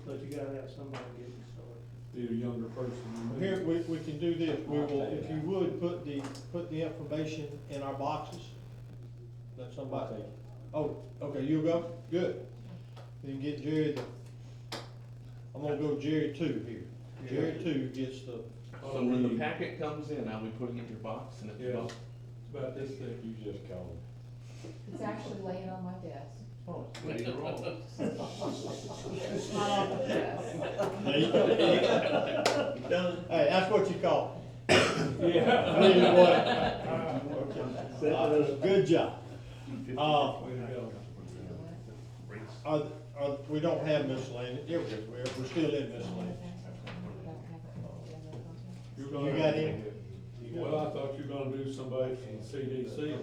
[SPEAKER 8] but you gotta have somebody getting started.
[SPEAKER 4] Be a younger person. than me.
[SPEAKER 1] Here, we can do this, we will, if you would, put the information in our boxes. Let somebody, oh, okay, you'll go, good. Then get Jerry I'm gonna go Jerry 2 here. Jerry 2 gets the,
[SPEAKER 3] So when the packet comes in, I'll be putting it in your box, and if you
[SPEAKER 4] Yeah.
[SPEAKER 3] don't,
[SPEAKER 4] It's about this thick.
[SPEAKER 9] You just call them.
[SPEAKER 6] It's actually laying on my desk.
[SPEAKER 3] oh, either or.
[SPEAKER 6] It's not on the desk.
[SPEAKER 1] hey, that's what you call
[SPEAKER 4] Yeah.
[SPEAKER 1] it. Okay. Good job.
[SPEAKER 4] Way to go.
[SPEAKER 1] We don't have miscellaneous, there we go, we're still in miscellaneous.
[SPEAKER 4] You're
[SPEAKER 1] You
[SPEAKER 4] gonna-
[SPEAKER 1] got any?
[SPEAKER 4] Well, I thought you were gonna do somebody from the CDC.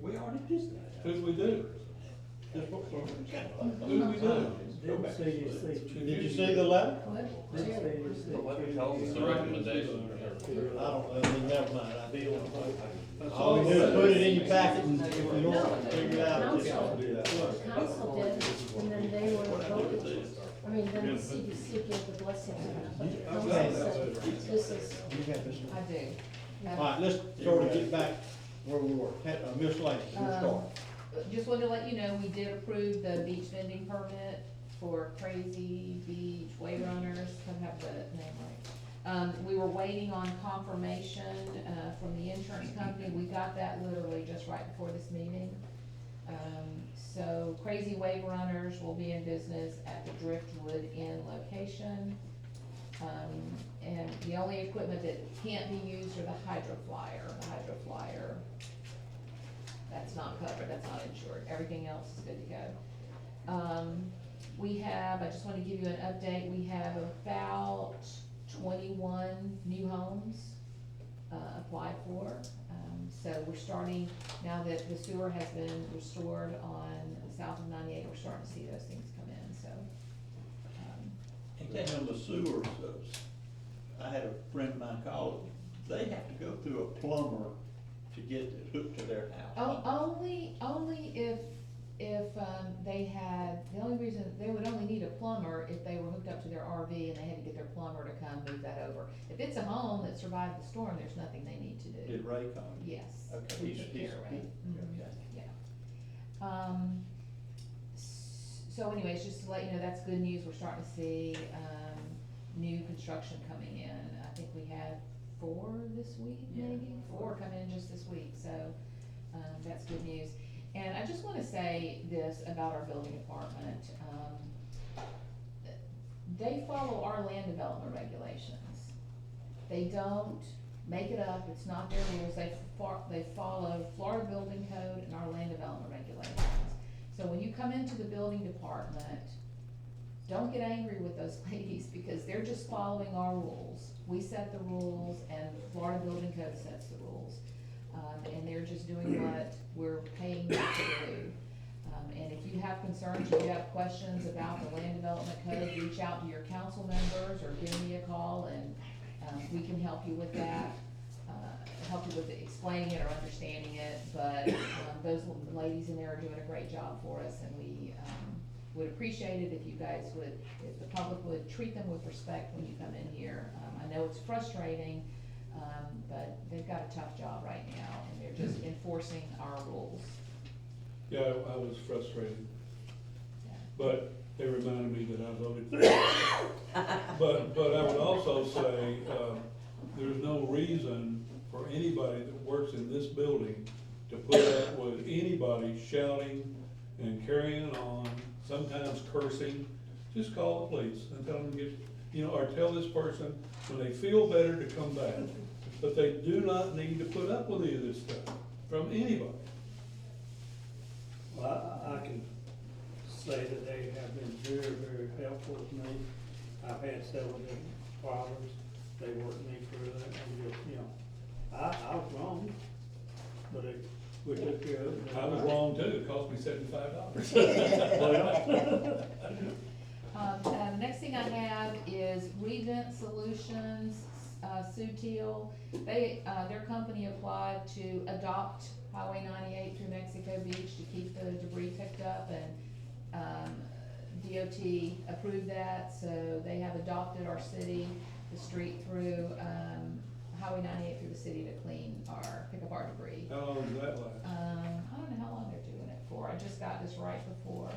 [SPEAKER 9] We already did that.
[SPEAKER 4] Who'd we do?
[SPEAKER 1] Just what-
[SPEAKER 4] Who'd we do?
[SPEAKER 8] Didn't CDC.
[SPEAKER 1] Did you see the letter?
[SPEAKER 8] Didn't CDC.
[SPEAKER 3] The letter tells us the recommendation.
[SPEAKER 1] I don't, never mind, I deal all we do is put it in your packet, and if you don't figure it out, just
[SPEAKER 10] Council.
[SPEAKER 1] do that.
[SPEAKER 10] Council did, and then they were voted, I mean, then the CDC gave the blessing to them, but the council said, this is,
[SPEAKER 1] You got this one?
[SPEAKER 6] I do.
[SPEAKER 1] All right, let's sort of get back where we were, miscellaneous, we'll start.
[SPEAKER 6] Just wanted to let you know, we did approve the beach vending permit for Crazy Beach Wave Runners, I have the name right. We were waiting on confirmation, from the insurance company, we got that literally just right before this meeting. So Crazy Wave Runners will be in business at the Driftwood Inn location. And the only equipment that can't be used are the Hydro Flyer, that's not covered, that's not insured, everything else is good to go. We have, I just wanna give you an update, we have about 21 new homes, applied for. So we're starting, now that the sewer has been restored on south of 98, we're starting to see those things come in, so.
[SPEAKER 2] Ain't that on the sewers, I had a friend of mine call, they have to go through a plumber to get it hooked to their house.
[SPEAKER 6] Only if they had, the only reason, they would only need a plumber if they were hooked up to their RV and they had to get their plumber to come move that over. If it's a home that survived the storm, there's nothing they need to do.
[SPEAKER 2] Did Ray call you?
[SPEAKER 6] Yes.
[SPEAKER 2] Okay,
[SPEAKER 6] We
[SPEAKER 2] he's,
[SPEAKER 6] took
[SPEAKER 2] he's,
[SPEAKER 6] care of it. Mhm.
[SPEAKER 2] okay.
[SPEAKER 6] Yeah. So anyways, just to let you know, that's good news, we're starting to see, new construction coming in. I think we had 4 this week, maybe, 4 come in just this week, so, that's good news. And I just wanna say this about our building department, they follow our land development regulations. They don't make it up, it's not their rules, they follow Florida Building Code and our land development regulations. So when you come into the building department, don't get angry with those ladies, because they're just following our rules. We set the rules, and Florida Building Code sets the rules. And they're just doing what we're paying them to do. And if you have concerns, or you have questions about the land development code, reach out to your council members, or give me a call, and, we can help you with that. Help you with explaining it or understanding it, but, those ladies in there are doing a great job for us, and we, would appreciate it if you guys would, if the public would treat them with respect when you come in here. I know it's frustrating, but they've got a tough job right now, and they're just enforcing our rules.
[SPEAKER 4] Yeah, I was frustrated,
[SPEAKER 6] Yeah.
[SPEAKER 4] but they reminded me that I voted for it. But I would also say, there's no reason for anybody that works in this building to put up with anybody shouting and carrying on, sometimes cursing. Just call the police and tell them to get, or tell this person when they feel better to come back. But they do not need to put up with any of this stuff from anybody.
[SPEAKER 8] Well, I can say that they have been very, very helpful with me. I've had several different problems, they worked me through it, and just, you know, I was wrong, but we took care of it.
[SPEAKER 4] I was wrong too, it cost me $75.
[SPEAKER 8] Well,
[SPEAKER 6] The next thing I have is Revent Solutions, Sutil. They, their company applied to adopt Highway 98 through Mexico Beach to keep the debris picked up, and, DOT approved that, so they have adopted our city, the street through, Highway 98 through the city to pick up our debris.
[SPEAKER 4] How long does that last?
[SPEAKER 6] I don't know how long they're doing it for, I just got this right before.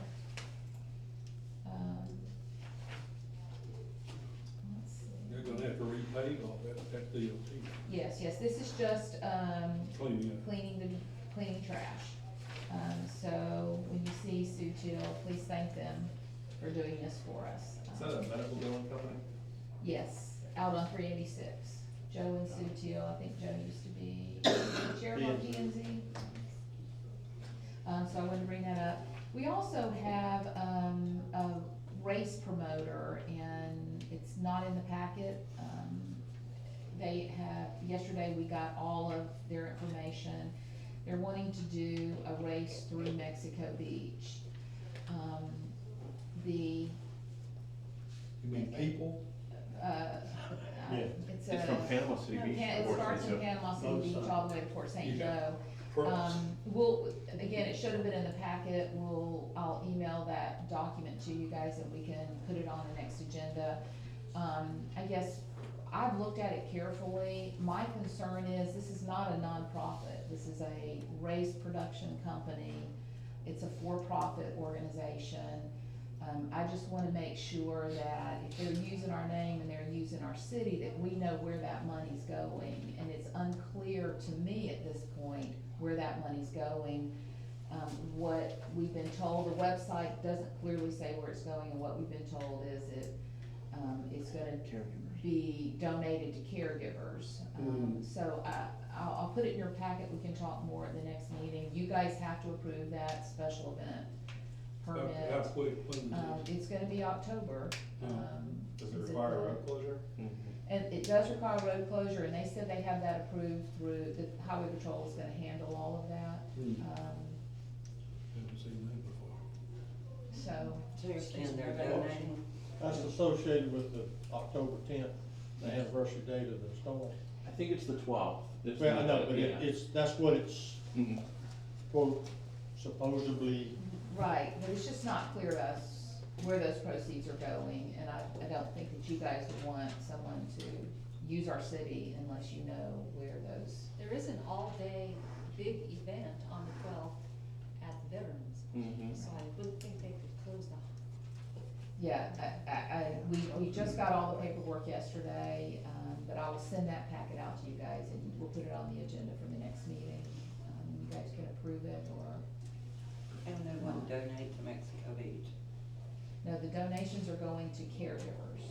[SPEAKER 6] Let's see.
[SPEAKER 4] They're gonna have to repave all that DOT,
[SPEAKER 6] Yes, this is just,
[SPEAKER 4] cleaning up.
[SPEAKER 6] cleaning trash. So when you see Sutil, please thank them for doing this for us.
[SPEAKER 7] Is that a medical billing company?
[SPEAKER 6] Yes, out on 386. Joe and Sutil, I think Joe used to be chairman of P&Z. So I wanted to bring that up. We also have, a race promoter, and it's not in the packet. Yesterday we got all of their information. They're wanting to do a race through Mexico Beach.
[SPEAKER 4] You mean people?
[SPEAKER 6] It's
[SPEAKER 3] It's from Panama City Beach.
[SPEAKER 6] It
[SPEAKER 3] Port
[SPEAKER 6] starts in
[SPEAKER 3] St. Joe.
[SPEAKER 6] Panama City Beach all the way to Port St.
[SPEAKER 4] Yeah.
[SPEAKER 6] Joe. Again, it should have been in the packet, I'll email that document to you guys and we can put it on the next agenda. I guess I've looked at it carefully. My concern is this is not a nonprofit. This is a race production company. It's a for-profit organization. I just wanna make sure that if they're using our name and they're using our city, that we know where that money's going. And it's unclear to me at this point where that money's going. What we've been told, the website doesn't clearly say where it's going, and what we've been told is it's gonna be donated to caregivers. So I'll put it in your packet, we can talk more at the next meeting. You guys have to approve that special event permit.
[SPEAKER 4] How quick, when?
[SPEAKER 6] It's gonna be October.
[SPEAKER 7] Does
[SPEAKER 6] Is
[SPEAKER 7] it
[SPEAKER 6] it
[SPEAKER 7] require
[SPEAKER 6] the-
[SPEAKER 7] a road closure?
[SPEAKER 6] And it does require road closure, and they said they have that approved through, the highway patrol is gonna handle all of that.
[SPEAKER 4] Haven't seen that before.
[SPEAKER 6] So,
[SPEAKER 12] And they're donating.
[SPEAKER 1] That's associated with the October 10th, the anniversary date of the storm.
[SPEAKER 2] I think it's the 12th.
[SPEAKER 1] Well, I know, but that's what it's,
[SPEAKER 3] Mhm.
[SPEAKER 1] quote, supposedly,
[SPEAKER 6] right, but it's just not clear to us where those proceeds are going, and I don't think that you guys would want someone to use our city unless you know where those.
[SPEAKER 12] There is an all-day big event on the 12th at the Veterans,
[SPEAKER 3] Mhm.
[SPEAKER 12] so I wouldn't think they could close the.
[SPEAKER 6] Yeah, we just got all the paperwork yesterday, but I will send that packet out to you guys, and we'll put it on the agenda for the next meeting. You guys can approve it, or,
[SPEAKER 12] And they want to donate to Mexico Beach.
[SPEAKER 6] no, the donations are going to caregivers,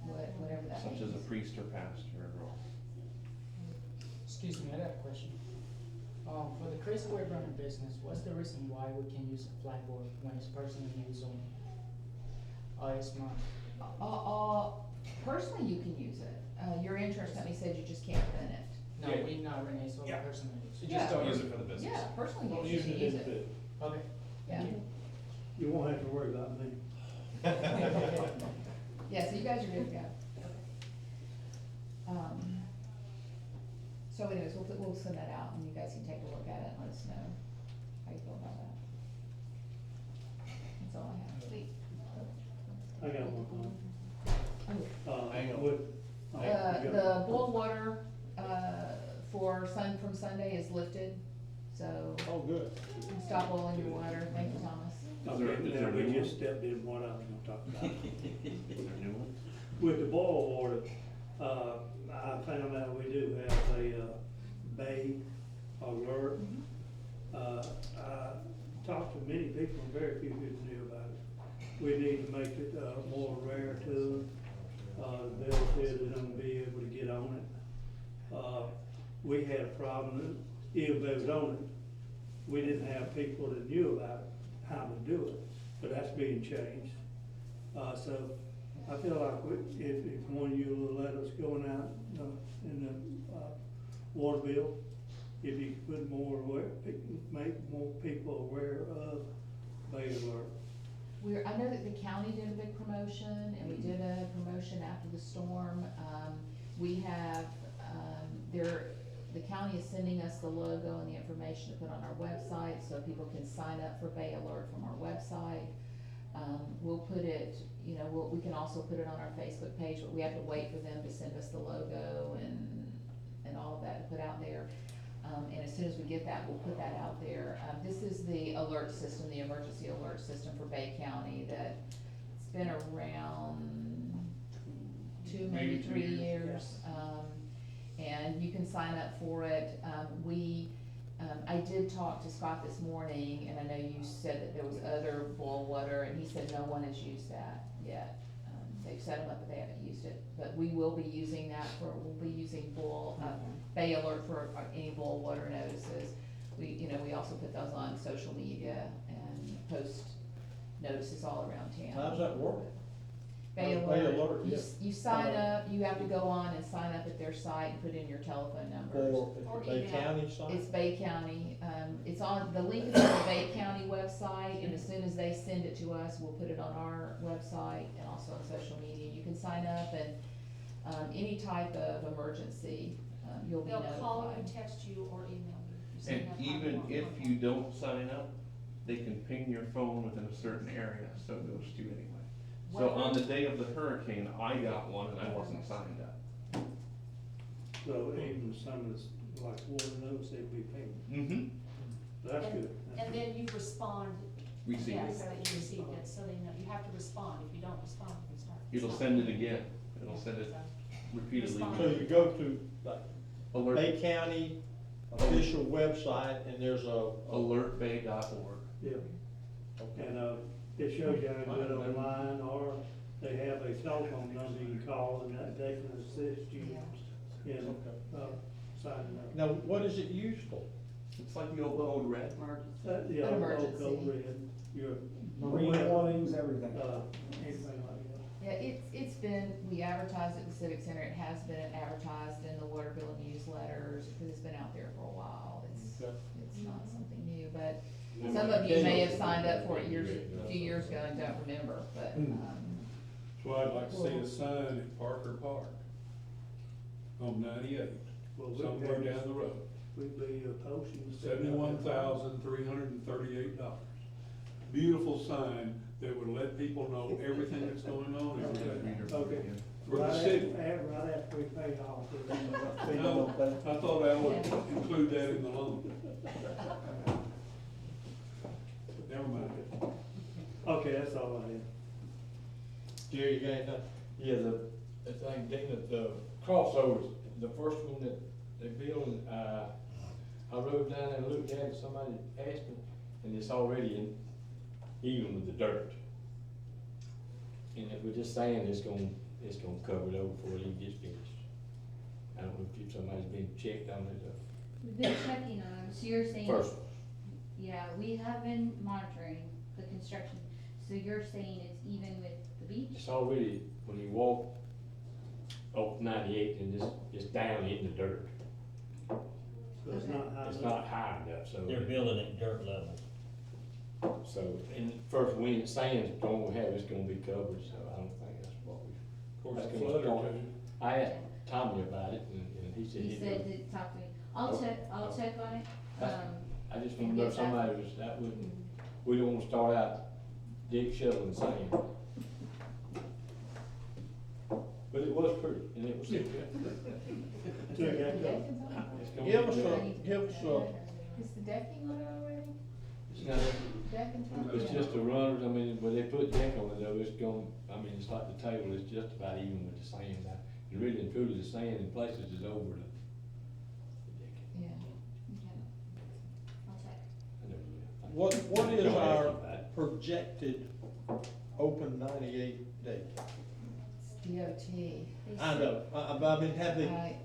[SPEAKER 6] whatever that means.
[SPEAKER 3] Such as a priest or pastor or.
[SPEAKER 13] Excuse me, I got a question. For the Crazy Wave Runner business, what's the reason why we can use a flatboard when it's personal use only? It's not.
[SPEAKER 6] Personally, you can use it. Your insurance company said you just can't rent it.
[SPEAKER 13] No,
[SPEAKER 7] Yeah.
[SPEAKER 13] we not Renee, so
[SPEAKER 7] Yeah.
[SPEAKER 13] personal use.
[SPEAKER 7] You just
[SPEAKER 6] Yeah.
[SPEAKER 7] don't use it for the business.
[SPEAKER 6] Yeah, personally,
[SPEAKER 8] Don't
[SPEAKER 6] you
[SPEAKER 8] use
[SPEAKER 6] can
[SPEAKER 8] it
[SPEAKER 6] use
[SPEAKER 8] in
[SPEAKER 6] it.
[SPEAKER 8] the,
[SPEAKER 13] Okay.
[SPEAKER 6] Yeah.
[SPEAKER 8] you won't have to worry about me.
[SPEAKER 6] Yeah, so you guys are good to go. So anyways, we'll send that out, and you guys can take a look at it and let us know how you feel about that. That's all I have. Sweet.
[SPEAKER 8] I got one comment.
[SPEAKER 1] Hang on.
[SPEAKER 8] With, you got-
[SPEAKER 6] The boil water, from Sunday is lifted, so
[SPEAKER 1] oh, good.
[SPEAKER 6] you can stop boiling your water. Thank you, Thomas.
[SPEAKER 8] Okay, now we just stepped in what I was gonna talk about.
[SPEAKER 3] Is there new ones?
[SPEAKER 8] With the boil water, I found out we do have a, bay alert. I talked to many people, and very few people knew about it. We need to make it, more rare to, the bill said they're gonna be able to get on it. We had a problem, even though it was on it, we didn't have people that knew about it, how to do it, but that's being changed. So I feel like if one of you will let us go out, in the, water bill, if you could put more make more people aware of Bay Alert.
[SPEAKER 6] I know that the county did a big promotion, and we did a promotion after the storm. We have, the county is sending us the logo and the information to put on our website, so people can sign up for Bay Alert from our website. We'll put it, we can also put it on our Facebook page, but we have to wait for them to send us the logo and all of that to put out there. And as soon as we get that, we'll put that out there. This is the alert system, the emergency alert system for Bay County that it's been around maybe 3 years. And you can sign up for it. I did talk to Scott this morning, and I know you said that there was other boil water, and he said no one has used that yet. They've set them up, but they haven't used it. But we will be using that we'll be using Bay Alert for any boil water notices. We also put those on social media and post notices all around town.
[SPEAKER 1] How's that work?
[SPEAKER 6] Bay
[SPEAKER 1] Bay
[SPEAKER 6] Alert,
[SPEAKER 1] Alert, yeah.
[SPEAKER 6] you sign up, you have to go on and sign up at their site and put in your telephone numbers.
[SPEAKER 1] Or Bay
[SPEAKER 12] email.
[SPEAKER 1] County site?
[SPEAKER 6] It's Bay County, it's on, the link is on the Bay County website, and as soon as they send it to us, we'll put it on our website and also on social media. You can sign up, and any type of emergency, you'll be
[SPEAKER 12] They'll
[SPEAKER 6] notified.
[SPEAKER 12] call you, text you, or email you. You send
[SPEAKER 3] And
[SPEAKER 12] that how
[SPEAKER 3] even
[SPEAKER 12] want.
[SPEAKER 3] if you don't sign up, they can ping your phone within a certain area, so it goes to you anyway. So on the day of the hurricane, I got one and I wasn't signed up.
[SPEAKER 8] So even some of this, like water notes, they'd be paying.
[SPEAKER 3] Mm-hmm.
[SPEAKER 8] That's good.
[SPEAKER 12] And then you respond.
[SPEAKER 3] Receive
[SPEAKER 12] Yes,
[SPEAKER 3] it.
[SPEAKER 12] that you received it, so they know, you have to respond. If you don't respond, you can start.
[SPEAKER 3] It'll send it again. It'll send it repeatedly.
[SPEAKER 12] Respond.
[SPEAKER 1] So you go to like
[SPEAKER 3] Alert,
[SPEAKER 1] Bay County official website, and there's a.
[SPEAKER 3] alertbay.org.
[SPEAKER 8] Yeah,
[SPEAKER 1] Okay.
[SPEAKER 8] and, it shows you how to do it online, or they have a telephone number you can call, and that they can assist you in, signing up.
[SPEAKER 1] Now, what is it used for?
[SPEAKER 3] It's like the old red.
[SPEAKER 8] Yeah,
[SPEAKER 6] An
[SPEAKER 8] old
[SPEAKER 6] emergency.
[SPEAKER 8] code red, your.
[SPEAKER 11] Marine warnings, everything.
[SPEAKER 8] Anything like that.
[SPEAKER 6] Yeah, it's been, we advertised at the Civic Center, it has been advertised in the Waterville newsletters, because it's been out there for a while. It's not something new, but some of you may have signed up for it a few years ago and don't remember, but,
[SPEAKER 4] That's why I'd like to see a sign at Parker Park on 98,
[SPEAKER 8] Well,
[SPEAKER 4] somewhere down the road.
[SPEAKER 8] We'd be posting.
[SPEAKER 4] $71,338. Beautiful sign that would let people know everything that's going on every day.
[SPEAKER 8] Okay.
[SPEAKER 4] For the
[SPEAKER 8] Right
[SPEAKER 4] city.
[SPEAKER 8] right after we pay off.
[SPEAKER 4] No, I thought I would include that in the loan. But never mind.
[SPEAKER 8] Okay, that's all I have.
[SPEAKER 1] Jerry, you got anything?
[SPEAKER 9] Yeah, the thing, Dana, the crossovers, the first one that they built, I rode down there and looked at it, somebody asked me, and it's already even with the dirt. And if we're just saying it's gonna cover it over before it even gets finished. I don't know if somebody's been checked on it,
[SPEAKER 14] We've been checking on them, so you're saying.
[SPEAKER 9] first,
[SPEAKER 14] Yeah, we have been monitoring the construction, so you're saying it's even with the beach?
[SPEAKER 9] it's already, when you walk up 98 and just down in the dirt,
[SPEAKER 8] So it's not high.
[SPEAKER 9] it's not high enough, so.
[SPEAKER 2] They're building at dirt level.
[SPEAKER 9] So, and first, when it's saying it's gonna have, it's gonna be covered, so I don't think that's what we.
[SPEAKER 4] Of course,
[SPEAKER 9] that's
[SPEAKER 4] a
[SPEAKER 9] gonna
[SPEAKER 4] flood or
[SPEAKER 9] start.
[SPEAKER 4] two.
[SPEAKER 9] I asked Tommy about it, and he said
[SPEAKER 14] He
[SPEAKER 9] he
[SPEAKER 14] said
[SPEAKER 9] would.
[SPEAKER 14] to talk to me, I'll
[SPEAKER 9] Okay.
[SPEAKER 14] check on it,
[SPEAKER 9] I just wanna know if
[SPEAKER 14] get that.
[SPEAKER 9] somebody was, that wouldn't, we don't wanna start out dig, shoveling, sand. But it was pretty, and it was.
[SPEAKER 8] Took that go.
[SPEAKER 9] It's gonna
[SPEAKER 1] Give
[SPEAKER 9] be
[SPEAKER 1] us
[SPEAKER 9] good.
[SPEAKER 1] give us
[SPEAKER 6] is the decking on it already?
[SPEAKER 9] It's not-
[SPEAKER 6] Deck and top?
[SPEAKER 9] It's just the runners, I mean, when they put deck on it though, it's going, I mean, it's like the table, it's just about even with the sand now. And really and truly, the sand in places is over the decking.
[SPEAKER 6] Yeah.
[SPEAKER 14] okay, I'll check.
[SPEAKER 9] I never will.
[SPEAKER 1] What is
[SPEAKER 9] Don't ask
[SPEAKER 1] our
[SPEAKER 9] you about it.
[SPEAKER 1] projected open 98 date?
[SPEAKER 6] It's DOT.
[SPEAKER 1] I know, I mean, have they,
[SPEAKER 6] I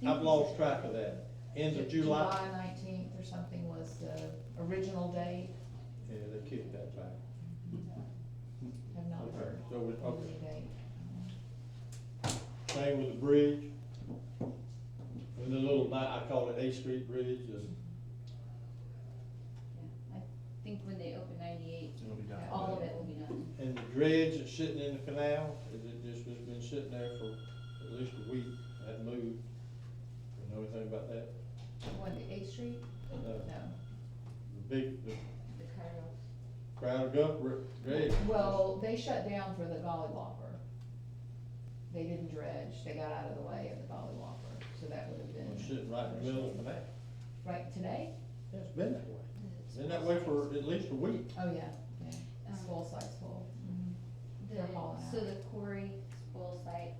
[SPEAKER 1] I've lost track of that. End of July?
[SPEAKER 6] July 19th or something was the original date,
[SPEAKER 1] Yeah, they kicked that back.
[SPEAKER 6] have not
[SPEAKER 1] Okay,
[SPEAKER 6] heard
[SPEAKER 1] so we,
[SPEAKER 6] of
[SPEAKER 1] okay.
[SPEAKER 6] any date.
[SPEAKER 1] Same with the bridge. With the little, I call it 8th Street Bridge,
[SPEAKER 14] Yeah, I think when they open 98,
[SPEAKER 3] It'll be done.
[SPEAKER 14] all of it will be done.
[SPEAKER 1] and the dredge that's sitting in the canal, it just has been sitting there for at least a week, hadn't moved. You know anything about that?
[SPEAKER 6] What, the 8th Street?
[SPEAKER 1] No.
[SPEAKER 6] No,
[SPEAKER 1] The big, the
[SPEAKER 14] The Cairo.
[SPEAKER 1] crowd up, dredge.
[SPEAKER 6] well, they shut down for the Gollywopper. They didn't dredge, they got out of the way of the Gollywopper, so that would have
[SPEAKER 1] It's
[SPEAKER 6] been,
[SPEAKER 1] sitting right in the middle of the canal.
[SPEAKER 6] right, today?
[SPEAKER 1] Yeah, it's been that way. It's been that way for at least a week.
[SPEAKER 6] Oh, yeah, yeah, spoil site's full. They're hauling
[SPEAKER 14] So
[SPEAKER 6] out.
[SPEAKER 14] the quarry spoil site,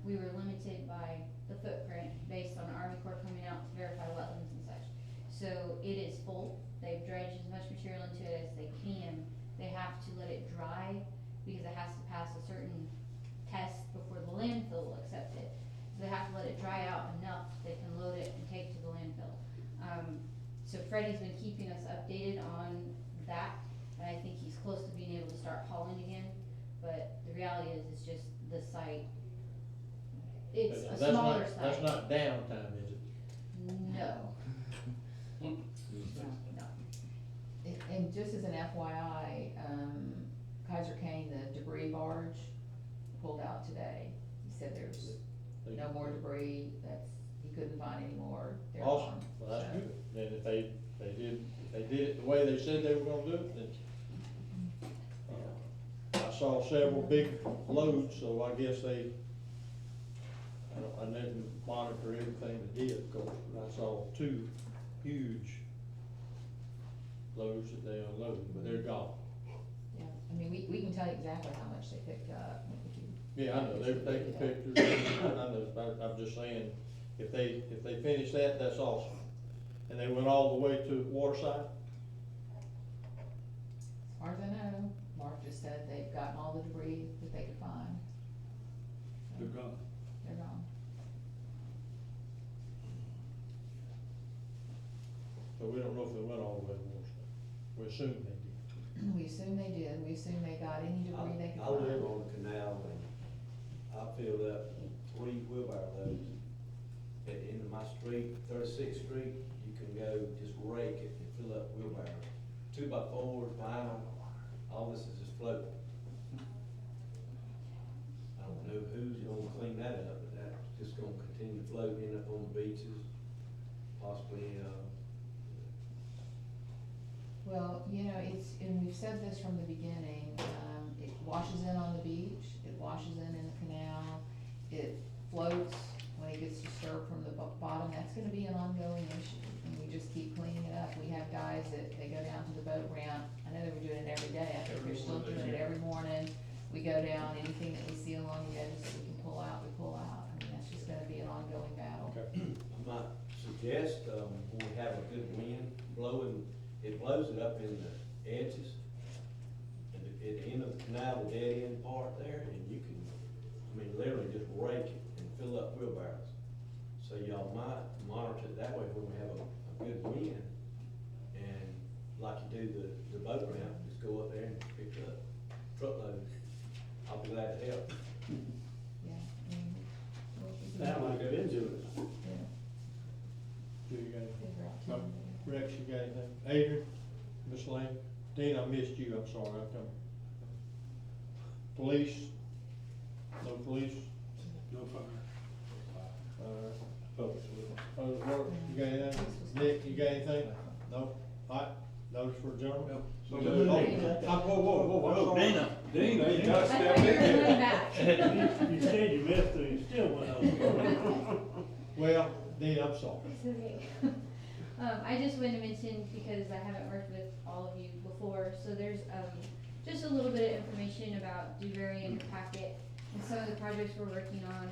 [SPEAKER 14] we were limited by the footprint based on Army Corps coming out to verify wetlands and such. So it is full, they've dredged as much material into it as they can. They have to let it dry because it has to pass a certain test before the landfill will accept it. So they have to let it dry out enough so they can load it and take to the landfill. So Freddie's been keeping us updated on that, and I think he's close to being able to start hauling again. But the reality is, it's just the site, it's a
[SPEAKER 1] That's not-
[SPEAKER 14] smaller site.
[SPEAKER 1] That's not downtime, is it?
[SPEAKER 14] No. No.
[SPEAKER 6] And just as an FYI, Kaiser Kane, the debris barge pulled out today. He said there's no more debris, he couldn't find any more, they're
[SPEAKER 1] Awesome,
[SPEAKER 6] gone.
[SPEAKER 1] well, that's
[SPEAKER 6] So,
[SPEAKER 1] good. Then if they did it the way they said they were gonna do it, then. I saw several big loads, so I guess I didn't monitor everything they did, of course, but I saw 2 huge loads that they unloaded, but they're gone.
[SPEAKER 6] Yeah, I mean, we can tell you exactly how much they picked up. if you-
[SPEAKER 1] Yeah, I know, they're taking pictures, I know, I'm just saying, if they finish that, that's awesome. And they went all the way to Waterside?
[SPEAKER 6] As far as I know, Mark just said they've gotten all the debris that they could find.
[SPEAKER 4] They're gone.
[SPEAKER 6] They're gone.
[SPEAKER 1] So we don't know if they went all the way to Waterside. We assume they did.
[SPEAKER 6] We assume they did, we assume they got any debris they could
[SPEAKER 15] I
[SPEAKER 6] find.
[SPEAKER 15] live on the canal and I filled up 3 wheelbarrow loads at the end of my street, 36th Street. You can go just rake it and fill up wheelbarrows. 2x4s, vinyl, all this is just floating. I don't know who's gonna clean that up, but that's just gonna continue to float, end up on the beaches, possibly,
[SPEAKER 6] Well, you know, and we've said this from the beginning, it washes in on the beach, it washes in the canal, it floats when it gets disturbed from the bottom, that's gonna be an ongoing issue. And we just keep cleaning it up, we have guys that, they go down to the boat ramp, I know they were doing it every day, I think they're still doing it every morning. We go down, anything that we see along the edges that we can pull out, we pull out, I mean, that's just gonna be an ongoing battle.
[SPEAKER 15] I might suggest, when we have a good wind blowing, it blows it up in the edges. At the end of the canal, the dead end part there, and you can, literally just rake it and fill up wheelbarrows. So y'all might monitor it that way when we have a good wind. And like you do the boat ramp, just go up there and pick up truckloads. I'll be glad to help.
[SPEAKER 6] Yeah, I mean,
[SPEAKER 11] That might have been doing it.
[SPEAKER 6] yeah,
[SPEAKER 1] Do you got anything?
[SPEAKER 6] figure out
[SPEAKER 1] No.
[SPEAKER 6] time.
[SPEAKER 1] Rex, you got anything? Adrian, Miss Lane, Dean, I missed you, I'm sorry, I'm coming. Police? No police?
[SPEAKER 4] No fire.
[SPEAKER 1] Public Works, you got anything? Nick, you got anything? No? Alright, notice for adjournment?
[SPEAKER 4] So
[SPEAKER 1] Oh,
[SPEAKER 4] moved.
[SPEAKER 1] whoa, I'm sorry.
[SPEAKER 4] Dana, you gotta
[SPEAKER 14] I
[SPEAKER 4] step
[SPEAKER 14] thought you
[SPEAKER 4] in
[SPEAKER 14] were going
[SPEAKER 4] here.
[SPEAKER 14] back.
[SPEAKER 8] You said you missed it, you still went over.
[SPEAKER 1] Well, Dean, I'm sorry.
[SPEAKER 14] It's okay. I just wanted to mention, because I haven't worked with all of you before, so there's, just a little bit of information about Dewberry in your packet and some of the projects we're working on.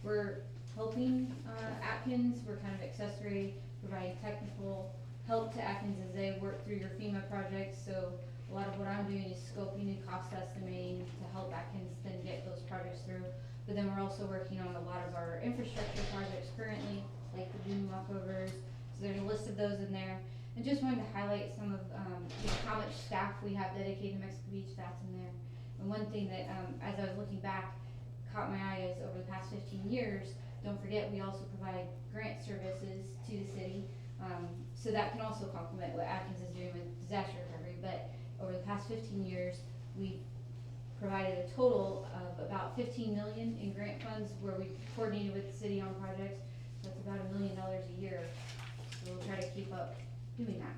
[SPEAKER 14] We're helping, Atkins, we're kind of accessory, providing technical help to Atkins as they work through your FEMA projects. So a lot of what I'm doing is scoping and cost estimating to help Atkins then get those projects through. But then we're also working on a lot of our infrastructure projects currently, like the dune walkovers. So there's a list of those in there. And just wanted to highlight some of, how much staff we have dedicated to Mexico Beach, that's in there. And one thing that, as I was looking back, caught my eye is over the past 15 years, don't forget, we also provide grant services to the city. So that can also complement what Atkins is doing with disaster recovery, but over the past 15 years, we've provided a total of about 15 million in grant funds where we coordinated with the city on projects. That's about $1 million a year. So we'll try to keep up doing that.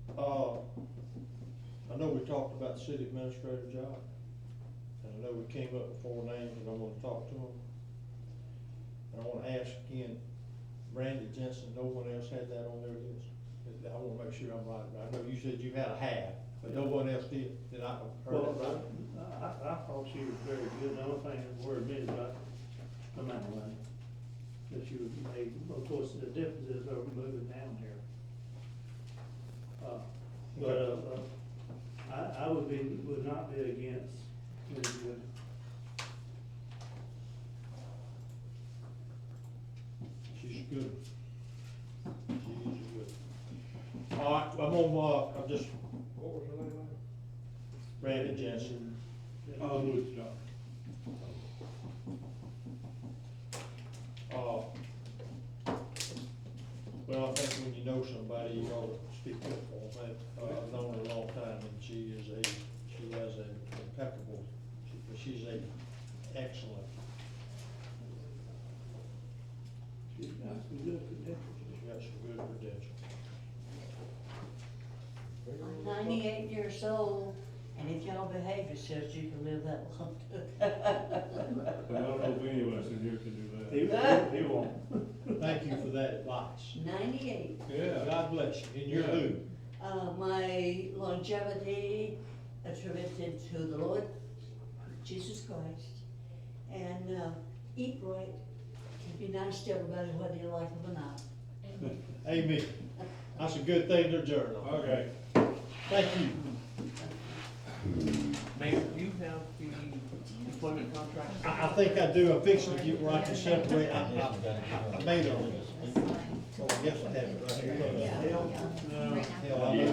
[SPEAKER 14] That's all.
[SPEAKER 1] I know we talked about the city administrator job, and I know we came up with 4 names, and I wanna talk to them. And I wanna ask again, Randy Jensen, no one else had that on their list? I wanna make sure I'm right, I know you said you had a half, but no one else did I heard
[SPEAKER 8] Well,
[SPEAKER 1] that right?
[SPEAKER 8] I thought she was very good. The only thing that worried me is about the amount of money that she would make. Of course, the difference is over moving down here. I would not be against Ms. Wood.
[SPEAKER 1] She's good. She is good. All right, I'm just, what was her name? Randy Jensen.
[SPEAKER 4] Woodstock.
[SPEAKER 1] Well, I think when you know somebody, you ought to speak up for them. I've known her a long time, and she has an impeccable, she's a excellent.
[SPEAKER 8] She's got some good credentials.
[SPEAKER 1] She's got some good credentials.
[SPEAKER 16] I'm 98 years old, and if y'all behave yourselves, you can live that long too.
[SPEAKER 4] But I don't know if any of us in here can do that.
[SPEAKER 8] He won't.
[SPEAKER 1] Thank you for that advice.
[SPEAKER 16] 98.
[SPEAKER 4] Yeah.
[SPEAKER 1] God bless you. And you're who?
[SPEAKER 16] My longevity attributed to the Lord Jesus Christ, and eat right, be nice to everybody whether you like them or not.
[SPEAKER 1] Amen. That's a good thing to journal.
[SPEAKER 4] Okay.
[SPEAKER 1] Thank you.
[SPEAKER 3] Mayor, do you have the employment contract?
[SPEAKER 1] I think I do. I'm fixing to get where I can separate. I made a, oh, I guess I have it right here.
[SPEAKER 16] Yeah.
[SPEAKER 1] Hell, I know.